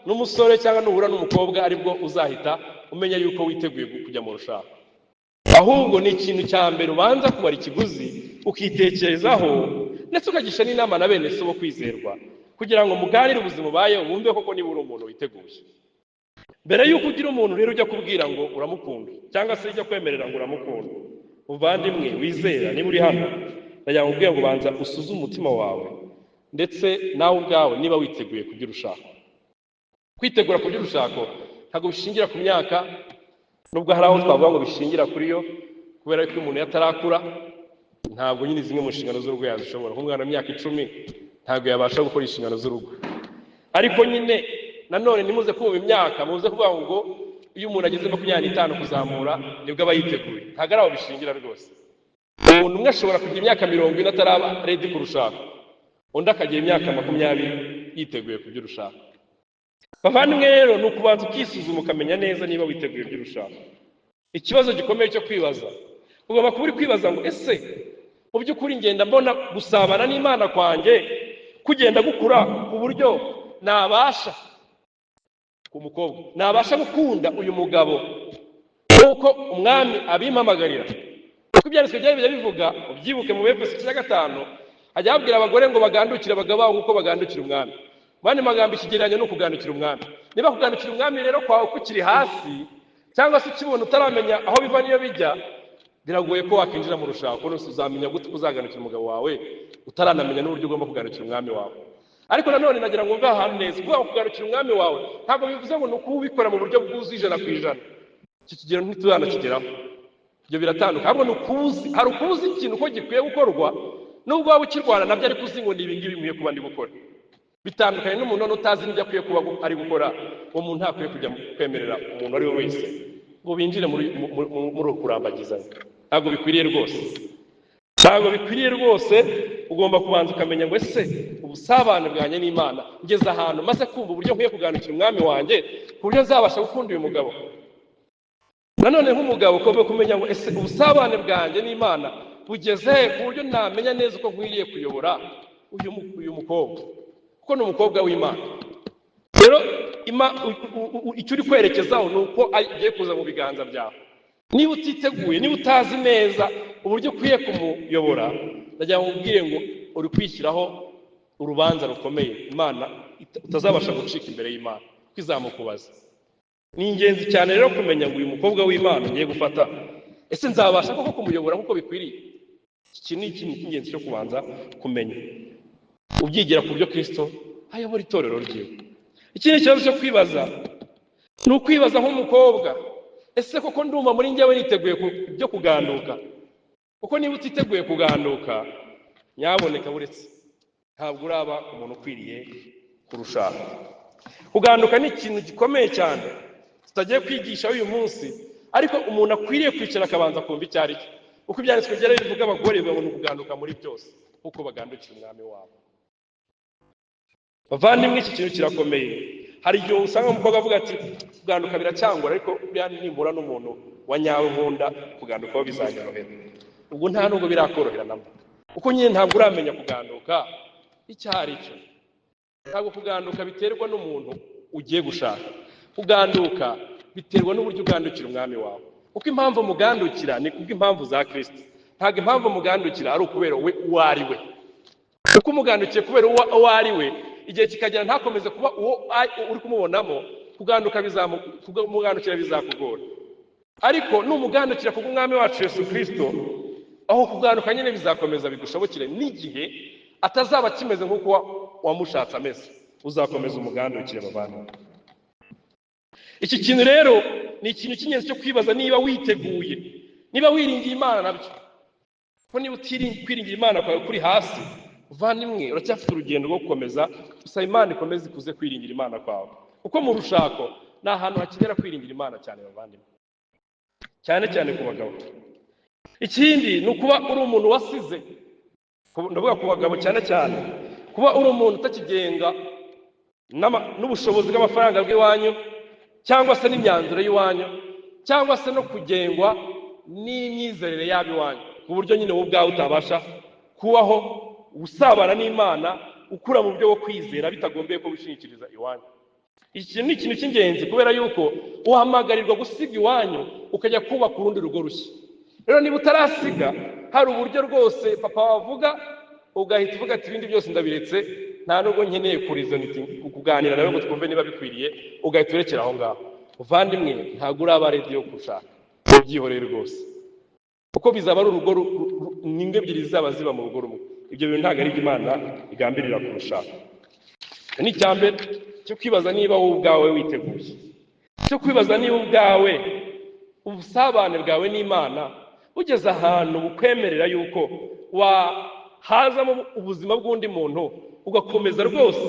n'umusore cyangwa nuhura n'umukobwa aribwo uzahita umenya yuko witeguye kujya mu rushako. Ahubwo ni ikintu cya mbere ubanza kubara ikiguzi, ukitekerezaho ndetse ukagisha n'inama na bene se bo kwizerwa, kugira ngo muganire ubuzima ubayeho wumve koko niba uri umuntu witeguye. Mbere y'uko ugira umuntu rero ujya kubwira ngo uramukunda cyangwa se ujya kwemerera ngo uramukunda, uvandimwe wizera niba uri hano, ndagira ngo ubwire ngo banza usuzume umutima wawe ndetse nawe ubwawe niba witeguye kugira urushako. Kwitegura kugira urushako ntabwo bishingira ku myaka, nubwo hari aho twavuga ngo bishingira kuri yo, kubera ko umuntu yatarakura ntabwo nyine zimwe mu nshingano z'urugo yazishobora. Nk'umwana w'imyaka 10 ntabwo yabasha gukora inshingano z'urugo. Ariko nyine nanone nimuze kumva imyaka, muze kuvuga ngo iyo umuntu ageze 25 kuzamura nibwo aba yiteguye. Ntabwo ari aho bishingira rwose. Umuntu umwe ashobora kugira imyaka 40 ataraba ready ku rushako, undi akagira imyaka 20 yiteguye kugira urushako. Bavandimwe rero ni ukubanza ukisuzuma ukamenya neza niba witeguye kugira urushako. Ikibazo gikomeye cyo kwibaza, ugomba kuba uri kwibaza ngo ese mu by'ukuri ngenda mbona gusabana n'Imana kwanjye kugenda gukura ku buryo nabasha ku mukobwa, nabasha gukunda uyu mugabo kuko umwami abimpamagarira. Kuko ibyanditswe bijya bivuga, ubyibuke mu Efeso 5 ajya abwira abagore ngo bagandukire abagabo babo nk'uko bagandukira umwami. Mani magambo ikigereranya no kugandukira umwami. Niba kugandukira umwami rero kwawe kukiri hasi cyangwa se ukibona utaramenya aho biva niyo bijya, biragoye ko wakinjira mu rushako. None uzamenya gute kuzagandukira umugabo wawe utaranamenya n'uburyo ugomba kugandukira umwami wawe? Ariko nanone nagira ngo mva ahantu neza, kuba kugandukira umwami wawe ntabwo bivuze ngo nuko ubikora mu buryo bwuzuye 100%. Iki kigero ntituzanakigeraho. Ibyo biratandukanye. Ahubwo nukuzi, hari ukuzi ikintu ko gikwiye gukorwa, nubwo waba ukirwana nabyo ariko uzi ngo nibi ngibi nkwiye kuba ndi gukora. Bitandukanye n'umuntu none utazi n'ibyo akwiye kuba ari gukora. Uwo muntu ntakwiye kujya kwemerera umuntu ari we wese ngo binjire muri kurambagiza. Ntabwo bikwiriye rwose. Ntabwo bikwiriye rwose. Ugomba kubanza ukamenya ngo ese ubusabane bwanjye n'Imana ngeze ahantu maze kumva uburyo nkwiye kugandukira umwami wanjye ku buryo nzabasha gukunda uyu mugabo. nanone nk'umugabo ugomba kumenya ngo ese ubusabane bwanjye n'Imana bugeze ku buryo namenya neza uko nkwiriye kuyobora uyu mukobwa, kuko ni umukobwa w'Imana. Rero icyo uri kwerekezaho ni uko agiye kuza mu biganza byawe. Niba utiteguye, niba utazi neza uburyo ukwiye kumuyobora, ndagira ngo ubwire ngo uri kwishyiraho urubanza rukomeye Imana utazabasha gucika imbere y'Imana kuko izamukubaza. Ni ingenzi cyane rero kumenya ngo uyu mukobwa w'Imana ngiye gufata, ese nzabasha koko kumuyobora nk'uko bikwiriye? Iki ni ikintu cy'ingenzi cyo kubanza kumenya, ubyigira ku buryo Kristo ayobora itorero ryiwe. Ikindi kibazo cyo kwibaza ni ukwibaza nk'umukobwa, ese koko ndumva muri njyewe niteguye byo kuganduka? Kuko niba utiteguye kuganduka, nyaboneka buretse ntabwo uraba umuntu ukwiriye kurushaka. Kuganduka ni ikintu gikomeye cyane tutagiye kwigisha uyu munsi, ariko umuntu akwiriye kwicara akabanza kumva icyo ari cyo. Uko ibyanditswe byera bivuga abagore babona kuganduka muri byose kuko bagandukira umwami wabo. Bavandimwe, iki kintu kirakomeye. Hari igihe usanga umukobwa avuga ati kuganduka biracyangora, ariko nimbura n'umuntu wa nyawe nkunda kuganduka aho bizanyorohera. Ubwo nta nubwo birakorohera namba, kuko nyine ntabwo uramenya kuganduka icyo ari cyo. Ntabwo kuganduka biterwa n'umuntu ugiye gushaka, kuganduka biterwa n'uburyo ugandukira umwami wawe. Uko impamvu mugandukira ni kubwo impamvu za Kristo, ntabwo impamvu mugandukira ari ukubera we uwo ari we. Uko umugandukiye kubera uwo ari we, igihe kikagera ntakomeze kuba uwo uri kumubonamo, kumugandukira bizakugora. Ariko numugandukira kubwo umwami wacu Yesu Kristo, aho kuganduka nyine bizakomeza bigushobokere, n'igihe atazaba akimeze nk'uko wamushatse ameze, uzakomeza umugandukire bavandimwe. Iki kintu rero ni ikintu cy'ingenzi cyo kwibaza niba witeguye, niba wiringiye Imana nabyo. Kuko niba kwiringira Imana kwawe kuri hasi, bavandimwe, uracyafite urugendo rwo gukomeza gusaba Imana ikomeze ikuze kwiringira Imana kwawe. Kuko mu rushako ni ahantu hakenera kwiringira Imana cyane bavandimwe, cyane cyane ku bagabo. Ikindi ni ukuba uri umuntu wasize, ndavuga ku bagabo cyane cyane, kuba uri umuntu utakigenga n'ubushobozi bw'amafaranga bw'iwanyu, cyangwa se n'imyanzuro y'iwanyu, cyangwa se no kugengwa n'imyizerere y'abiwanyu, ku buryo nyine wowe ubwawe utabasha kubaho usabana n'Imana ukura mu buryo bwo kwizera bitagombeye ko wishingikiriza iwanyu. Iki ni ikintu cy'ingenzi, kubera yuko uhamagarirwa gusiga iwanyu ukajya kubaka urundi rugo rushya. Rero niba utarasiga, hari uburyo rwose papa wavuga ugahita uvuga ati ibindi byose ndabiretse, nta nubwo nkeneye kuganira nawe ngo twumve niba bikwiriye, ugahita urekera aho ngaho. Uvandimwe, ntabwo uraba ready yo gushaka, ubyihorere rwose, kuko bizaba ari urugo n'ingo ebyiri zizaba ziba mu rugo rumwe. Ibyo bintu ntabwo ari Imana igambirira kurushaka. Ni icyambere cyo kwibaza niba wowe ubwawe witeguye, cyo kwibaza niba ubwawe ubusabane bwawe n'Imana ugeze ahantu bukwemerera yuko wahazamo ubuzima bw'undi muntu ugakomeza rwose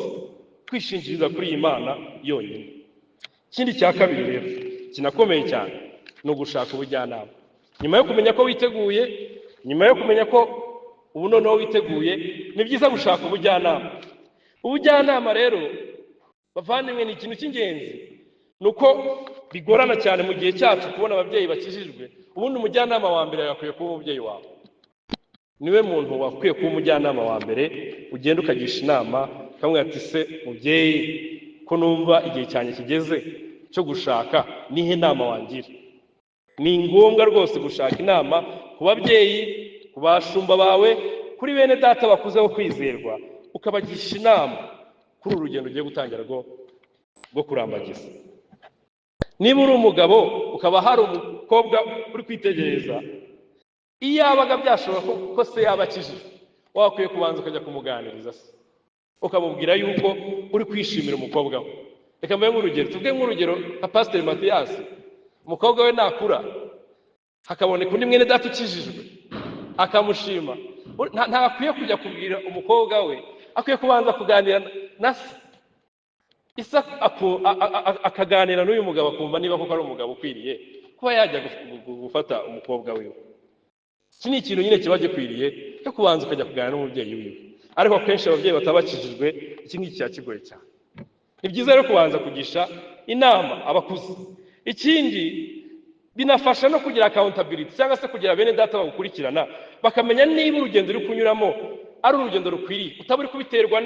kwishingikiriza kuri iyi Mana yonyine. Ikindi cya kabiri rero kinakomeye cyane ni ugushaka ubujyanama. Nyuma yo kumenya ko witeguye, nyuma yo kumenya ko ubu noneho witeguye, ni byiza gushaka ubujyanama. Ubujyanama rero bavandimwe ni ikintu cy'ingenzi, nuko bigorana cyane mu gihe cyacu kubona ababyeyi bakijijwe. Ubundi umujyanama wa mbere yakwiye kuba umubyeyi wawe, niwe muntu wakwiye kuba umujyanama wa mbere, ugenda ukagisha inama ukamubwira ati se mubyeyi, ko numva igihe cyanjye kigeze cyo gushaka, nihe nama wangira? Ni ngombwa rwose gushaka inama ku babyeyi, ku bashumba bawe, kuri bene data bakuzeho kwizerwa, ukabagisha inama kuri urugendo ugiye gutangira rwo kurambagiza. Niba uri umugabo ukaba hari umukobwa uri kwitegereza, iyo yabaga byashoboka ko se yaba akijijwe, wakwiye kubanza ukajya kumuganiriza se, ukamubwira yuko uri kwishimira umukobwa we. Reka mbe nk'urugero, tuvuge nk'urugero nka Pasiteri Matiyasi, umukobwa we nakura hakaboneka undi mwene data ukijijwe akamushima, ntakwiye kujya kubwira umukobwa we, akwiye kubanza kuganira na se. Isa akaganira n'uyu mugabo akumva niba koko ari umugabo ukwiriye kuba yajya gufata umukobwa wiwe. Iki ni ikintu nyine kiba gikwiriye cyo kubanza ukajya kuganira n'umubyeyi wiwe. Ariko akenshi ababyeyi batabakijijwe, iki ngiki kiba kigoye cyane. Ni byiza rero kubanza kugisha inama abakuze. Ikindi binafasha no kugira accountability cyangwa se kugira bene data bagukurikirana bakamenya niba urugendo ruri kunyuramo ari urugendo rukwiriye, utaburi kubiterwa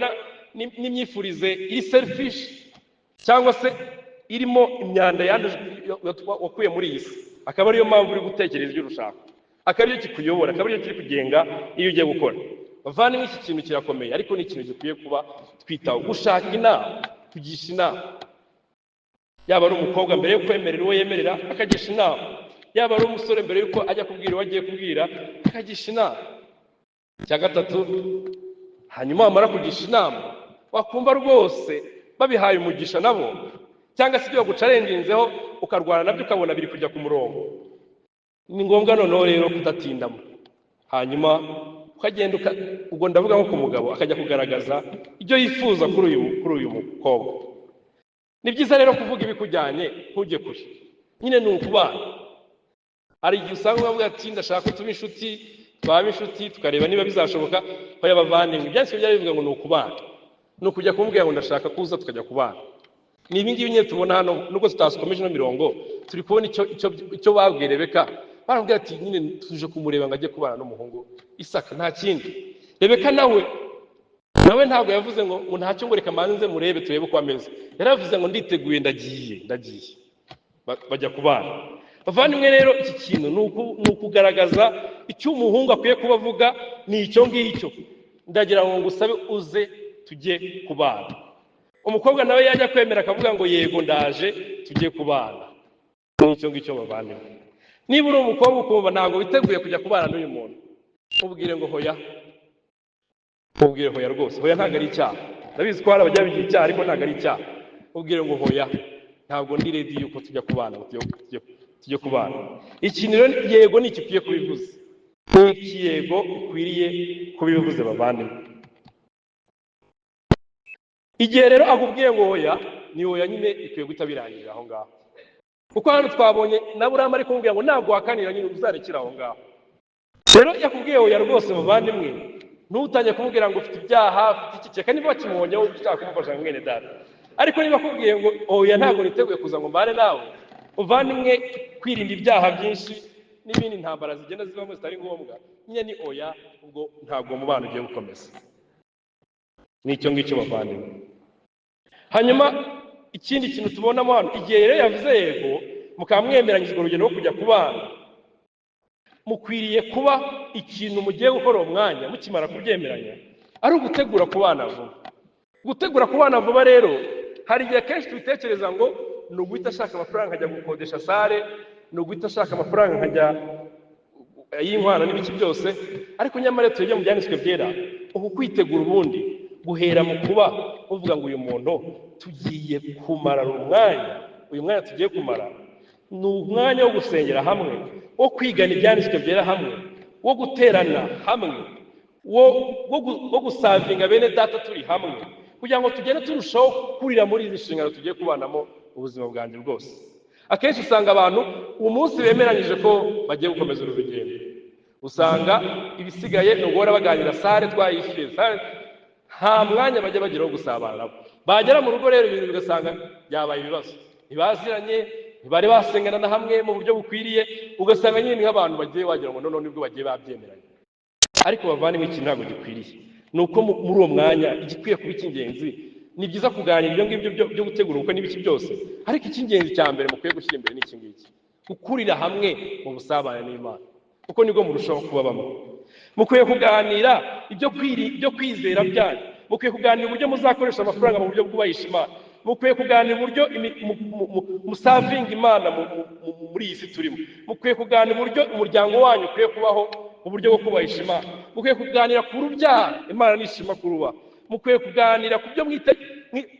n'imyifurize iri selfish cyangwa se irimo imyanda yanduje wakuye muri iyi si, akaba ariyo mpamvu uri gutekereza ibyo urushaka, akaba ariyo kikuyobora, akaba ariyo kiri kugenga iyo ugiye gukora. Bavandimwe, iki kintu kirakomeye, ariko ni ikintu gikwiye kuba twitaho, gushaka inama, kugisha inama. Yaba ari umukobwa mbere yo kwemerera uwo yemerera akagisha inama, yaba ari umusore mbere yuko ajya kubwira uwo agiye kubwira akagisha inama. Cya gatatu, hanyuma wamara kugisha inama wakumva rwose babihaye umugisha nabo, cyangwa se ibyo bagucarenginzeho ukarwana nabyo ukabona biri kujya ku murongo, ni ngombwa noneho rero kudatindamo, hanyuma ukagenda ubwo ndavuga nko ku mugabo akajya kugaragaza ibyo yifuza kuri uyu mukobwa. Ni byiza rero kuvuga ibikujyanye ntujye kure, nyine ni ukubana. Hari igihe usanga uvuga ati ndashaka tuba inshuti, twaba inshuti tukareba niba bizashoboka, ko y'abavandimwe byanditswe byari bivuga ngo ni ukubana, ni ukujya kumubwira ngo ndashaka kuza tukajya kubana. Ni ibi ngibi nyine tubona hano, nubwo tutasukomeje no mirongo, turi kubona icyo babwiye Rebeka. Barambwira ati nyine tuje kumureba ngo ajye kubana n'umuhungu Isaka, nta kindi. Rebeka nawe ntabwo yavuze ngo ntacyo ngo reka manze murebe turebe uko ameze, yaravuze ngo nditeguye, ndagiye. Bajya kubana. Bavandimwe rero, iki kintu ni ukugaragaza icyo umuhungu akwiye kuba avuga, ni icyo ngicyo. Ndagira ngo ngusabe uze tujye kubana. Umukobwa nawe yajya kwemera akavuga ngo yego ndaje tujye kubana. Ni icyo ngicyo bavandimwe. Niba uri umukobwa ukumva ntabwo witeguye kujya kubana n'uyu muntu, mubwire ngo hoya. Mubwire hoya rwose, hoya ntabwo ari icyaha. Ndabizi ko hari abajya bigira icyaha, ariko ntabwo ari icyaha. Mubwire ngo hoya, ntabwo ndi ready yuko tujya kubana, tujye kubana. Ikintu rero yego ni ikikwiye kubivuze, ni iki yego ukwiriye kubivuze bavandimwe. Igihe rero akubwiye ngo hoya, ni hoya nyine ikwiye guhita birangirira aho ngaho. Kuko hano twabonye na Buramu ari kumbwira ngo ntabwo wakanira nyine uzarekera aho ngaho. Rero yakubwiye hoya rwose bavandimwe, ntutange kumubwira ngo ufite ibyaha, ufite iki, kandi niba wakimubonyeho ushaka kumufasha mwene data. Ariko niba akubwiye ngo hoya ntabwo niteguye kuza ngo mbane nawe, bavandimwe, kwirinda ibyaha byinshi n'ibindi ntambara zigenda zibamo zitari ngombwa, nyine ni hoya, ubwo ntabwo umubano ugiye gukomeza. Nicyo ngicyo bavandimwe. Hanyuma ikindi kintu tubonamo hano, igihe rero yavuze yego mukamwemeranyije urwo rugendo rwo kujya kubana, mukwiriye kuba ikintu mugiye gukora uwo mwanya mukimara kubyemeranya ari ugutegura kubana vuba. Gutegura kubana vuba rero, hari igihe kenshi tubitekereza ngo ni uguhita ashaka amafaranga nkajya gukodesha sare, ni uguhita ashaka amafaranga nkajya y'inkwano n'ibiki byose, ariko nyamara tujye mu byanditswe byera, uku kwitegura ubundi guhera mu kuba uvuga ngo uyu muntu tugiye kumara uyu mwanya tugiye kumara ni umwanya wo gusengera hamwe, wo kwigana ibyanditswe byera hamwe, wo guterana hamwe, wo gusavinga bene data turi hamwe, kugira ngo tugende turushaho kurira muri izi nshingano tugiye kubanamo ubuzima bwanjye bwose. Akenshi usanga abantu uwo munsi bemeranyije ko bagiye gukomeza uru rugendo, usanga ibisigaye ni uguhora baganira sare twayishyuye sare, nta mwanya bajya bageraho gusabana nabo. Bagera mu rugo rero ibintu bigasanga byabaye ibibazo, ntibaziranye, ntibari basengana na hamwe mu buryo bukwiriye, ugasanga nyine nk'abantu bagiye wagira ngo none nibwo bagiye babyemeranye. Ariko bavandimwe, iki ntabwo gikwiriye. Ni uko muri uwo mwanya igikwiye kuba icy'ingenzi, ni byiza kuganira ibyo ngibyo byo gutegura ubukwe n'ibiki byose, ariko icy'ingenzi cya mbere mukwiye gushyira imbere ni iki ngiki, gukurira hamwe mu busabane n'Imana, kuko nibwo murushaho kuba bamwe. Mukwiye kuganira ibyo kwizera byanyu, mukwiye kuganira uburyo muzakoresha amafaranga mu buryo bwubahisha Imana, mukwiye kuganira uburyo musavinga Imana muri iyi si turimo, mukwiye kuganira uburyo umuryango wanyu ukwiye kubaho mu buryo bwo kubahisha Imana, mukwiye kuganira ku rubyaro Imana nishima kuruba, mukwiye kuganira ku byo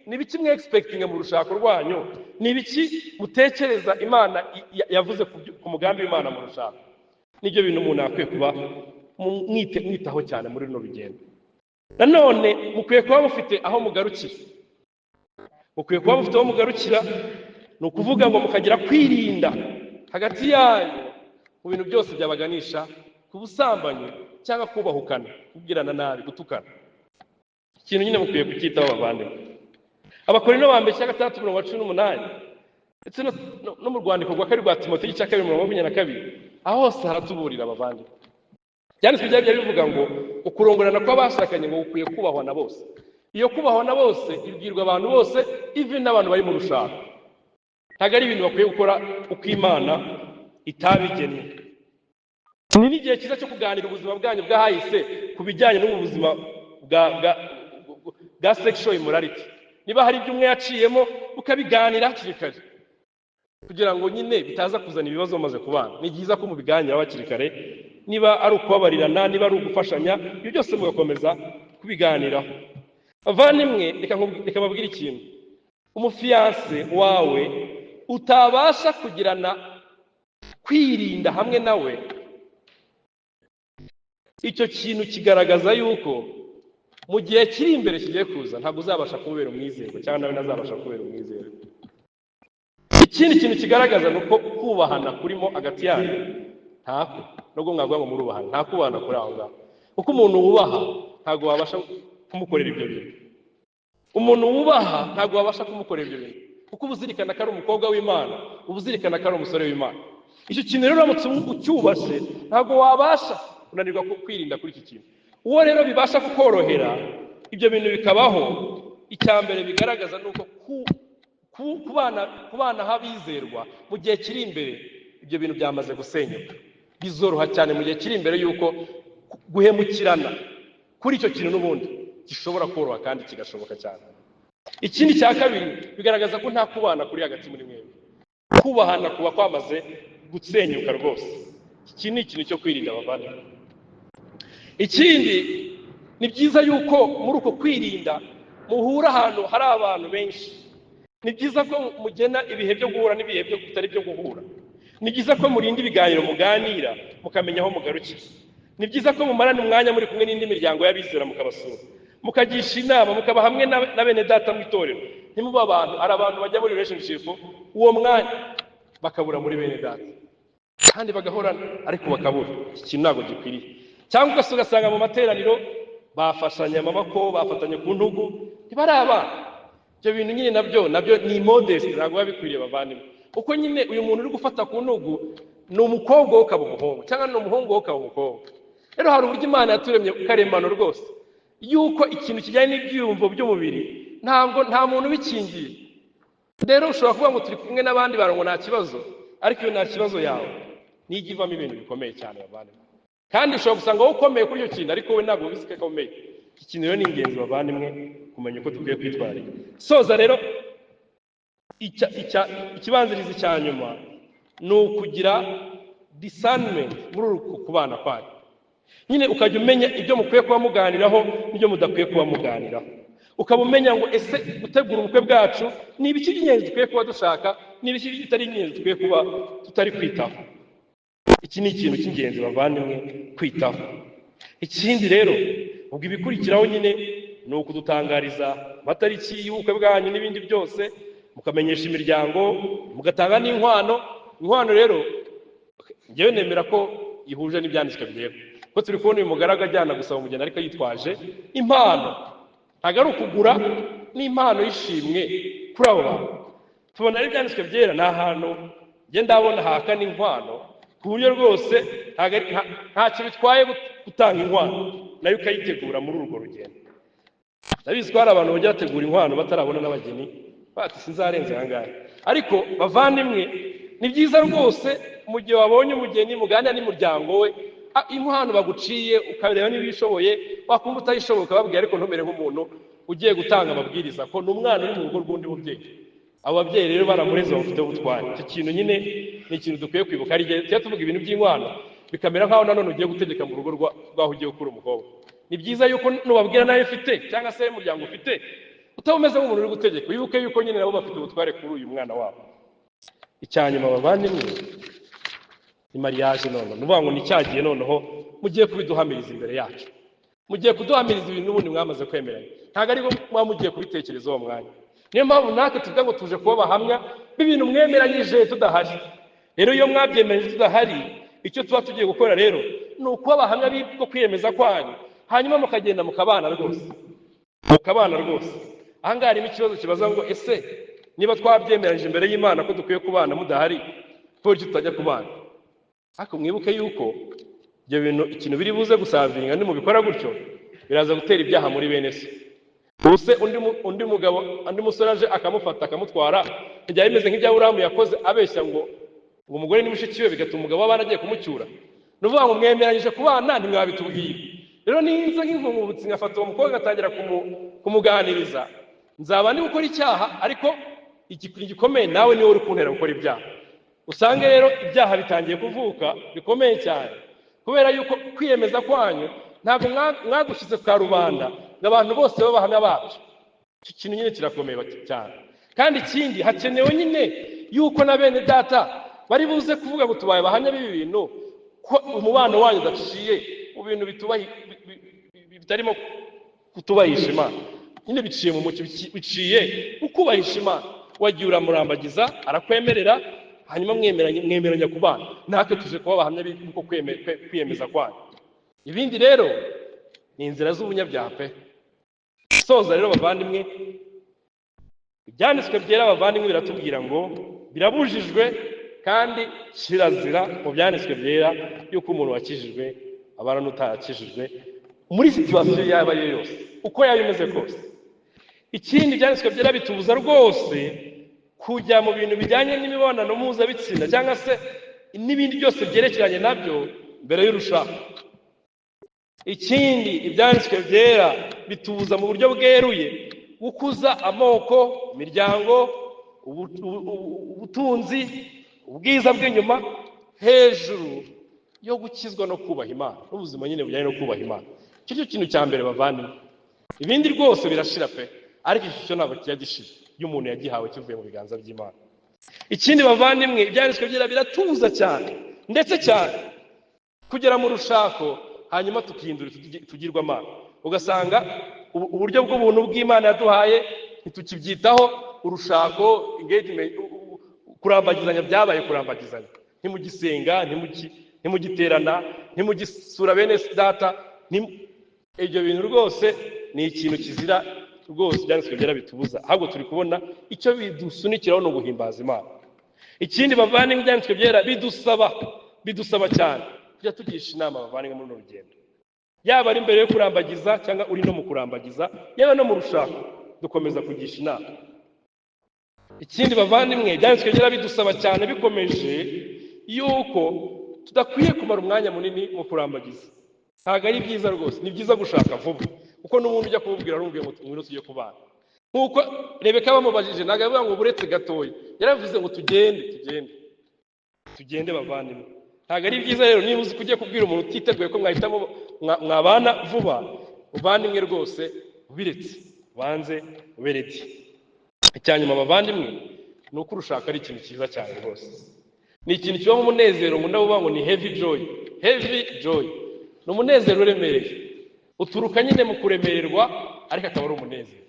ni biki mwe expectinga mu rushako rwanyu, ni biki mutekereza Imana yavuze ku mugambi w'Imana mu rushako. Nibyo bintu umuntu akwiye kuba mwitaho cyane muri runo rugendo. Nanone mukwiye kuba mufite aho mugarukira, mukwiye kuba mufite aho mugarukira, ni ukuvuga ngo mukagira kwirinda hagati yanyu mu bintu byose byabaganisha ku busambanyi cyangwa kubahukana, kubwirana nabi, gutukana. Ikintu nyine mukwiye kucyitaho bavandimwe. Abakorinto ba mbere 6:18 ndetse no mu rwandiko rwa kabiri rwa Timoteyo cya 2:22 aho hose haratuburira abavandi. Byanditswe byari bivuga ngo ukurongorana kw'abashakanye ngo ukwiye kubahwa na bose. Iyo kubahwa na bose ibwirwa abantu bose, even n'abantu bari mu rushako. Ntabwo ari ibintu bakwiye gukora uko Imana itabigennye. Ni n'igihe cyiza cyo kuganira ubuzima bwanyu bwahise ku bijyanye n'ubuzima bwa sexual immorality. Niba hari ibyo umwe yaciyemo ukabiganira hakiri kare kugira ngo nyine bitaza kuzana ibibazo maze kubana. Ni byiza ko mubiganira hakiri kare, niba ari ukubabarirana, niba ari ugufashanya, ibyo byose mugakomeza kubiganiraho. Bavandimwe, reka mbabwire ikintu. Umufiance wawe utabasha kugirana kwirinda hamwe nawe, icyo kintu kigaragaza yuko mu gihe kiri imbere kigiye kuza ntabwo uzabasha kubera umwizerwa cyangwa nawe nazabasha kubera umwizerwa. Ikindi kintu kigaragaza nuko kubahana kurimo hagati yanyu ntako, nubwo mwavuga ngo murubahana, nta kubahana kuri aho ngaho. Kuko umuntu wubaha ntabwo wabasha kumukorera ibyo bintu. Umuntu wubaha ntabwo wabasha kumukorera ibyo bintu, kuko ubuzirikana ko ari umukobwa w'Imana, ubuzirikana ko ari umusore w'Imana. Icyo kintu rero uramutse ucyubashe ntabwo wabasha kunanirwa kwirinda kuri iki kintu. Uwo rero bibasha kukorohera ibyo bintu bikabaho, icyambere bigaragaza nuko kubana habizerwa mu gihe kiri imbere ibyo bintu byamaze gusenyuka. Bizoroha cyane mu gihe kiri imbere yuko guhemukirana kuri icyo kintu n'ubundi gishobora koroha kandi kigashoboka cyane. Ikindi cya kabiri bigaragaza ko nta kubana kuri hagati muri mwembi. Kubahana kuba kwamaze gusenyuka rwose. Iki ni ikintu cyo kwirinda abavandimwe. Ikindi ni byiza yuko muri uko kwirinda muhura ahantu hari abantu benshi. Ni byiza ko mugena ibihe byo guhura n'ibihe byo kutari byo guhura. Ni byiza ko murinda ibiganiro muganira mukamenya aho mugarukira. Ni byiza ko mumarana umwanya muri kumwe n'indi miryango y'abizera mukabasura, mukagisha inama, mukaba hamwe na bene data mu itorero. Ntimuba abantu, ari abantu bajya muri relationship uwo mwanya bakabura muri bene data kandi bagahorana ariko bakabura. Iki kintu ntabwo gikwiriye. Cyangwa ugasanga mu materaniro bafashanya amaboko, bafatanye ku ntugu, ntibari abana. Ibyo bintu nyine nabyo ni modest, ntabwo babikwiriye bavandimwe. Uko nyine uyu muntu uri gufata ku ntugu ni umukobwa ukaba umuhungu, cyangwa ni umuhungu ukaba umukobwa. Rero hari uburyo Imana yaturemye karemano rwose yuko ikintu kijyanye n'ibyiyumvo by'umubiri nta muntu ubikingiye. Rero ushobora kuvuga ngo turi kumwe n'abandi bantu ngo nta kibazo, ariko iyo nta kibazo yawe nijya ivamo ibintu bikomeye cyane bavandimwe. Kandi ushobora gusanga wowe ukomeye kuri icyo kintu ariko we ntabwo ubizi ko akomeye. Iki kintu rero ni ingenzi bavandimwe kumenya uko tukwiye kwitwarira. Soza rero ikibanziriza cya nyuma ni ukugira discernment muri uku kubana kwanyu. Nyine ukajya umenya ibyo mukwiye kuba muganiraho n'ibyo mudakwiye kuba muganiraho. Ukaba umenya ngo ese gutegura ubukwe bwacu ni ibiki by'ingenzi dukwiye kuba dushaka, ni ibiki bitari ingenzi dukwiye kuba tutari kwitaho. Iki ni ikintu cy'ingenzi bavandimwe kwitaho. Ikindi rero ubwo ibikurikiraho nyine ni ukudutangariza amatariki y'ubukwe bwanyu n'ibindi byose, mukamenyesha imiryango, mugatanga n'inkwano. Inkwano rero njyewe nemera ko ihuje n'ibyanditswe byera, ko turi kubona uyu mugaragu ajyana gusaba umugeni ariko yitwaje impano. Ntabwo ari ukugura, n'impano y'ishimwe kuri abo bantu. Tubona ari ibyanditswe byera, ni ahantu njye ndabona haka n'inkwano ku buryo rwose ntacyo bitwaye gutanga inkwano nayo ukayitegura muri urwo rugendo. Ndabizi ko hari abantu bajya bategura inkwano batarabona n'abageni, bati sinzarenze aha ngaha. Ariko bavandimwe, ni byiza rwose mu gihe wabonye umugeni muganira n'umuryango we, inkwano baguciye ukareba niba uyishoboye, wakumva utayishoboye ukababwira, ariko ntumere nk'umuntu ugiye gutanga amabwiriza ko ni umwana uri mu rugo rw'undi mubyeyi. Abo babyeyi rero baramureze bafite ubutwari. Icyo kintu nyine ni ikintu dukwiye kwibuka. Hari igihe tujya tuvuga ibintu by'inkwano bikamera nk'aho nanone ugiye gutegeka mu rugo rwaho ugiye gukura umukobwa. Ni byiza yuko nubabwira nayo ufite cyangwa se umuryango ufite utabumeze nk'umuntu uri gutegeka, wibuke yuko nyine nabo bafite ubutware kuri uyu mwana wabo. Icyanyuma bavandimwe ni mariage. None nuvuga ngo ni cyagiye noneho mugiye kubiduhamiriza imbere yacu, mugiye kuduhamiriza ibintu n'ubundi mwamaze kwemeranya. Ntabwo ariko mugiye kubitekereza uwo mwanya. Niyo mpamvu natwe tuvuga ngo tuje kuba bahamya b'ibintu mwemeranyije tudahari. Rero iyo mwabyemeje tudahari, icyo tuba tugiye gukora rero ni ukuba bahamya bwo kwiyemeza kwanyu, hanyuma mukagenda mukabana rwose. Aha ngaha harimo ikibazo kibaza ngo ese niba twabyemeranyije imbere y'Imana ko dukwiye kubana mudahari ko tutajya kubana. Ariko mwibuke yuko ibyo bintu ikintu biri buze gusavinga ni mu bikora gutyo biraza gutera ibyaha muri bene se. Ubuse undi mugabo andi musore aje akamufata akamutwara njya bimeze nk'ibya Aburahamu yakoze abeshya ngo umugore ni mushiki we bigatuma umugabo w'abana agiye kumucyura. Nuvuga ngo mwemeranyije kubana ntimwabitubwira. Rero ninza nk'inkungubutsi ngafata uwo mukobwa gatangira kumuganiriza nzaba ndi gukora icyaha, ariko igikomeye nawe niwe uri kuntera gukora ibyaha. Usange rero ibyaha bitangiye kuvuka bikomeye cyane kubera yuko kwiyemeza kwanyu ntabwo mwagushyize kwa rubanda n'abantu bose babahamya bacu. Iki kintu nyine kirakomeye cyane. Kandi ikindi hakenewe nyine yuko na bene data bari buze kuvuga ngo tubaye bahamya b'ibi bintu ko umubano wanyu udaciye mu bintu bitarimo kutubahisha Imana. Nyine biciye mu mucyo, biciye ukubahisha Imana. Wagiye uramurambagiza arakwemerera hanyuma mwemeranya kubana. Natwe tuje kuba bahamya b'uko kwiyemeza kwanyu. Ibindi rero ni inzira z'ubunyabyaha pe. Soza rero bavandimwe, ibyanditswe byera bavandimwe biratubwira ngo birabujijwe kandi kirazira mu byanditswe byera yuko umuntu wakijijwe abana n'utarakijijwe muri situasiyo yaba ari yose uko yaba imeze kose. Ikindi byanditswe byera bitubuza rwose kujya mu bintu bijyanye n'imibonano mpuzabitsina cyangwa se n'ibindi byose byerekeranye nabyo mbere y'urushako. Ikindi ibyanditswe byera bitubuza mu buryo bweruye gukuza amoko, imiryango, ubutunzi, ubwiza bw'inyuma hejuru yo gukizwa no kubaha Imana n'ubuzima nyine bujyanye no kubaha Imana. Icyo cyo kintu cya mbere bavandimwe. Ibindi rwose birashira pe, ariko iki cyo ntabwo kijya gishira iyo umuntu yagihawe kivuye mu biganza by'Imana. Ikindi bavandimwe, ibyanditswe byera biratubuza cyane ndetse cyane kugera mu rushako hanyuma tukihindura tugirwamana. Ugasanga uburyo bw'ubuntu bw'Imana yaduhaye ntitukibyitaho. Urushako, engagement, kurambagizanya byabaye kurambagizanya. Ntimugisenga, ntimugiterana, ntimugisura bene data. Ibyo bintu rwose ni ikintu kizira rwose byanditswe byera bitubuza. Ahubwo turi kubona icyo bidusunikiraho no guhimbaza Imana. Ikindi bavandimwe, ibyanditswe byera bidusaba cyane kujya tugisha inama bavandimwe muri urugendo. Yaba ari mbere yo kurambagiza cyangwa uri no mu kurambagiza, yaba no mu rushako dukomeza kugisha inama. Ikindi bavandimwe, ibyanditswe byera bidusaba cyane bikomeje yuko tudakwiye kumara umwanya munini mu kurambagiza. Ntabwo ari byiza rwose. Ni byiza gushaka vuba kuko n'umuntu ujya kumubwira arumviye ngo ngwino tujye kubana. Nkuko Rebeka bamubajije ntabwo avuga ngo buretse gatoya, yaravuze ngo tugende bavandimwe. Ntabwo ari byiza rero niba uzi kugiye kubwira umuntu utiteguye ko mwahitamo mwabana vuba, bavandimwe rwose ubiretse banze uberetse. Icyanyuma bavandimwe ni uko urushaka ari ikintu cyiza cyane rwose. Ni ikintu kiba nk'umunezero ngo ndavuga ngo ni heavy joy. Ni umunezero uremereye. Uturuka nyine mu kuremererwa ariko akaba ari umunezero.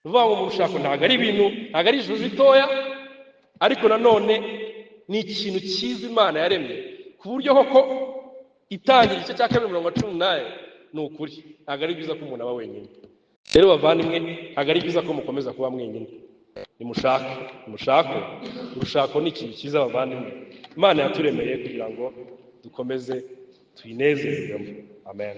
Uvuga ngo mu rushako ntabwo ari ibintu, ntabwo ari ijuru ritoya, ariko nanone ni ikintu cyiza Imana yaremye ku buryo koko itangira igice cya 2:18 ni ukuri. Ntabwo ari byiza ko umuntu aba wenyine. Rero bavandimwe, ntabwo ari byiza ko mukomeza kuba mwenyine. Nimushake. Urushako ni ikintu cyiza bavandimwe. Imana yaturemeye kugira ngo dukomeze tuyinezererwemo. Amen.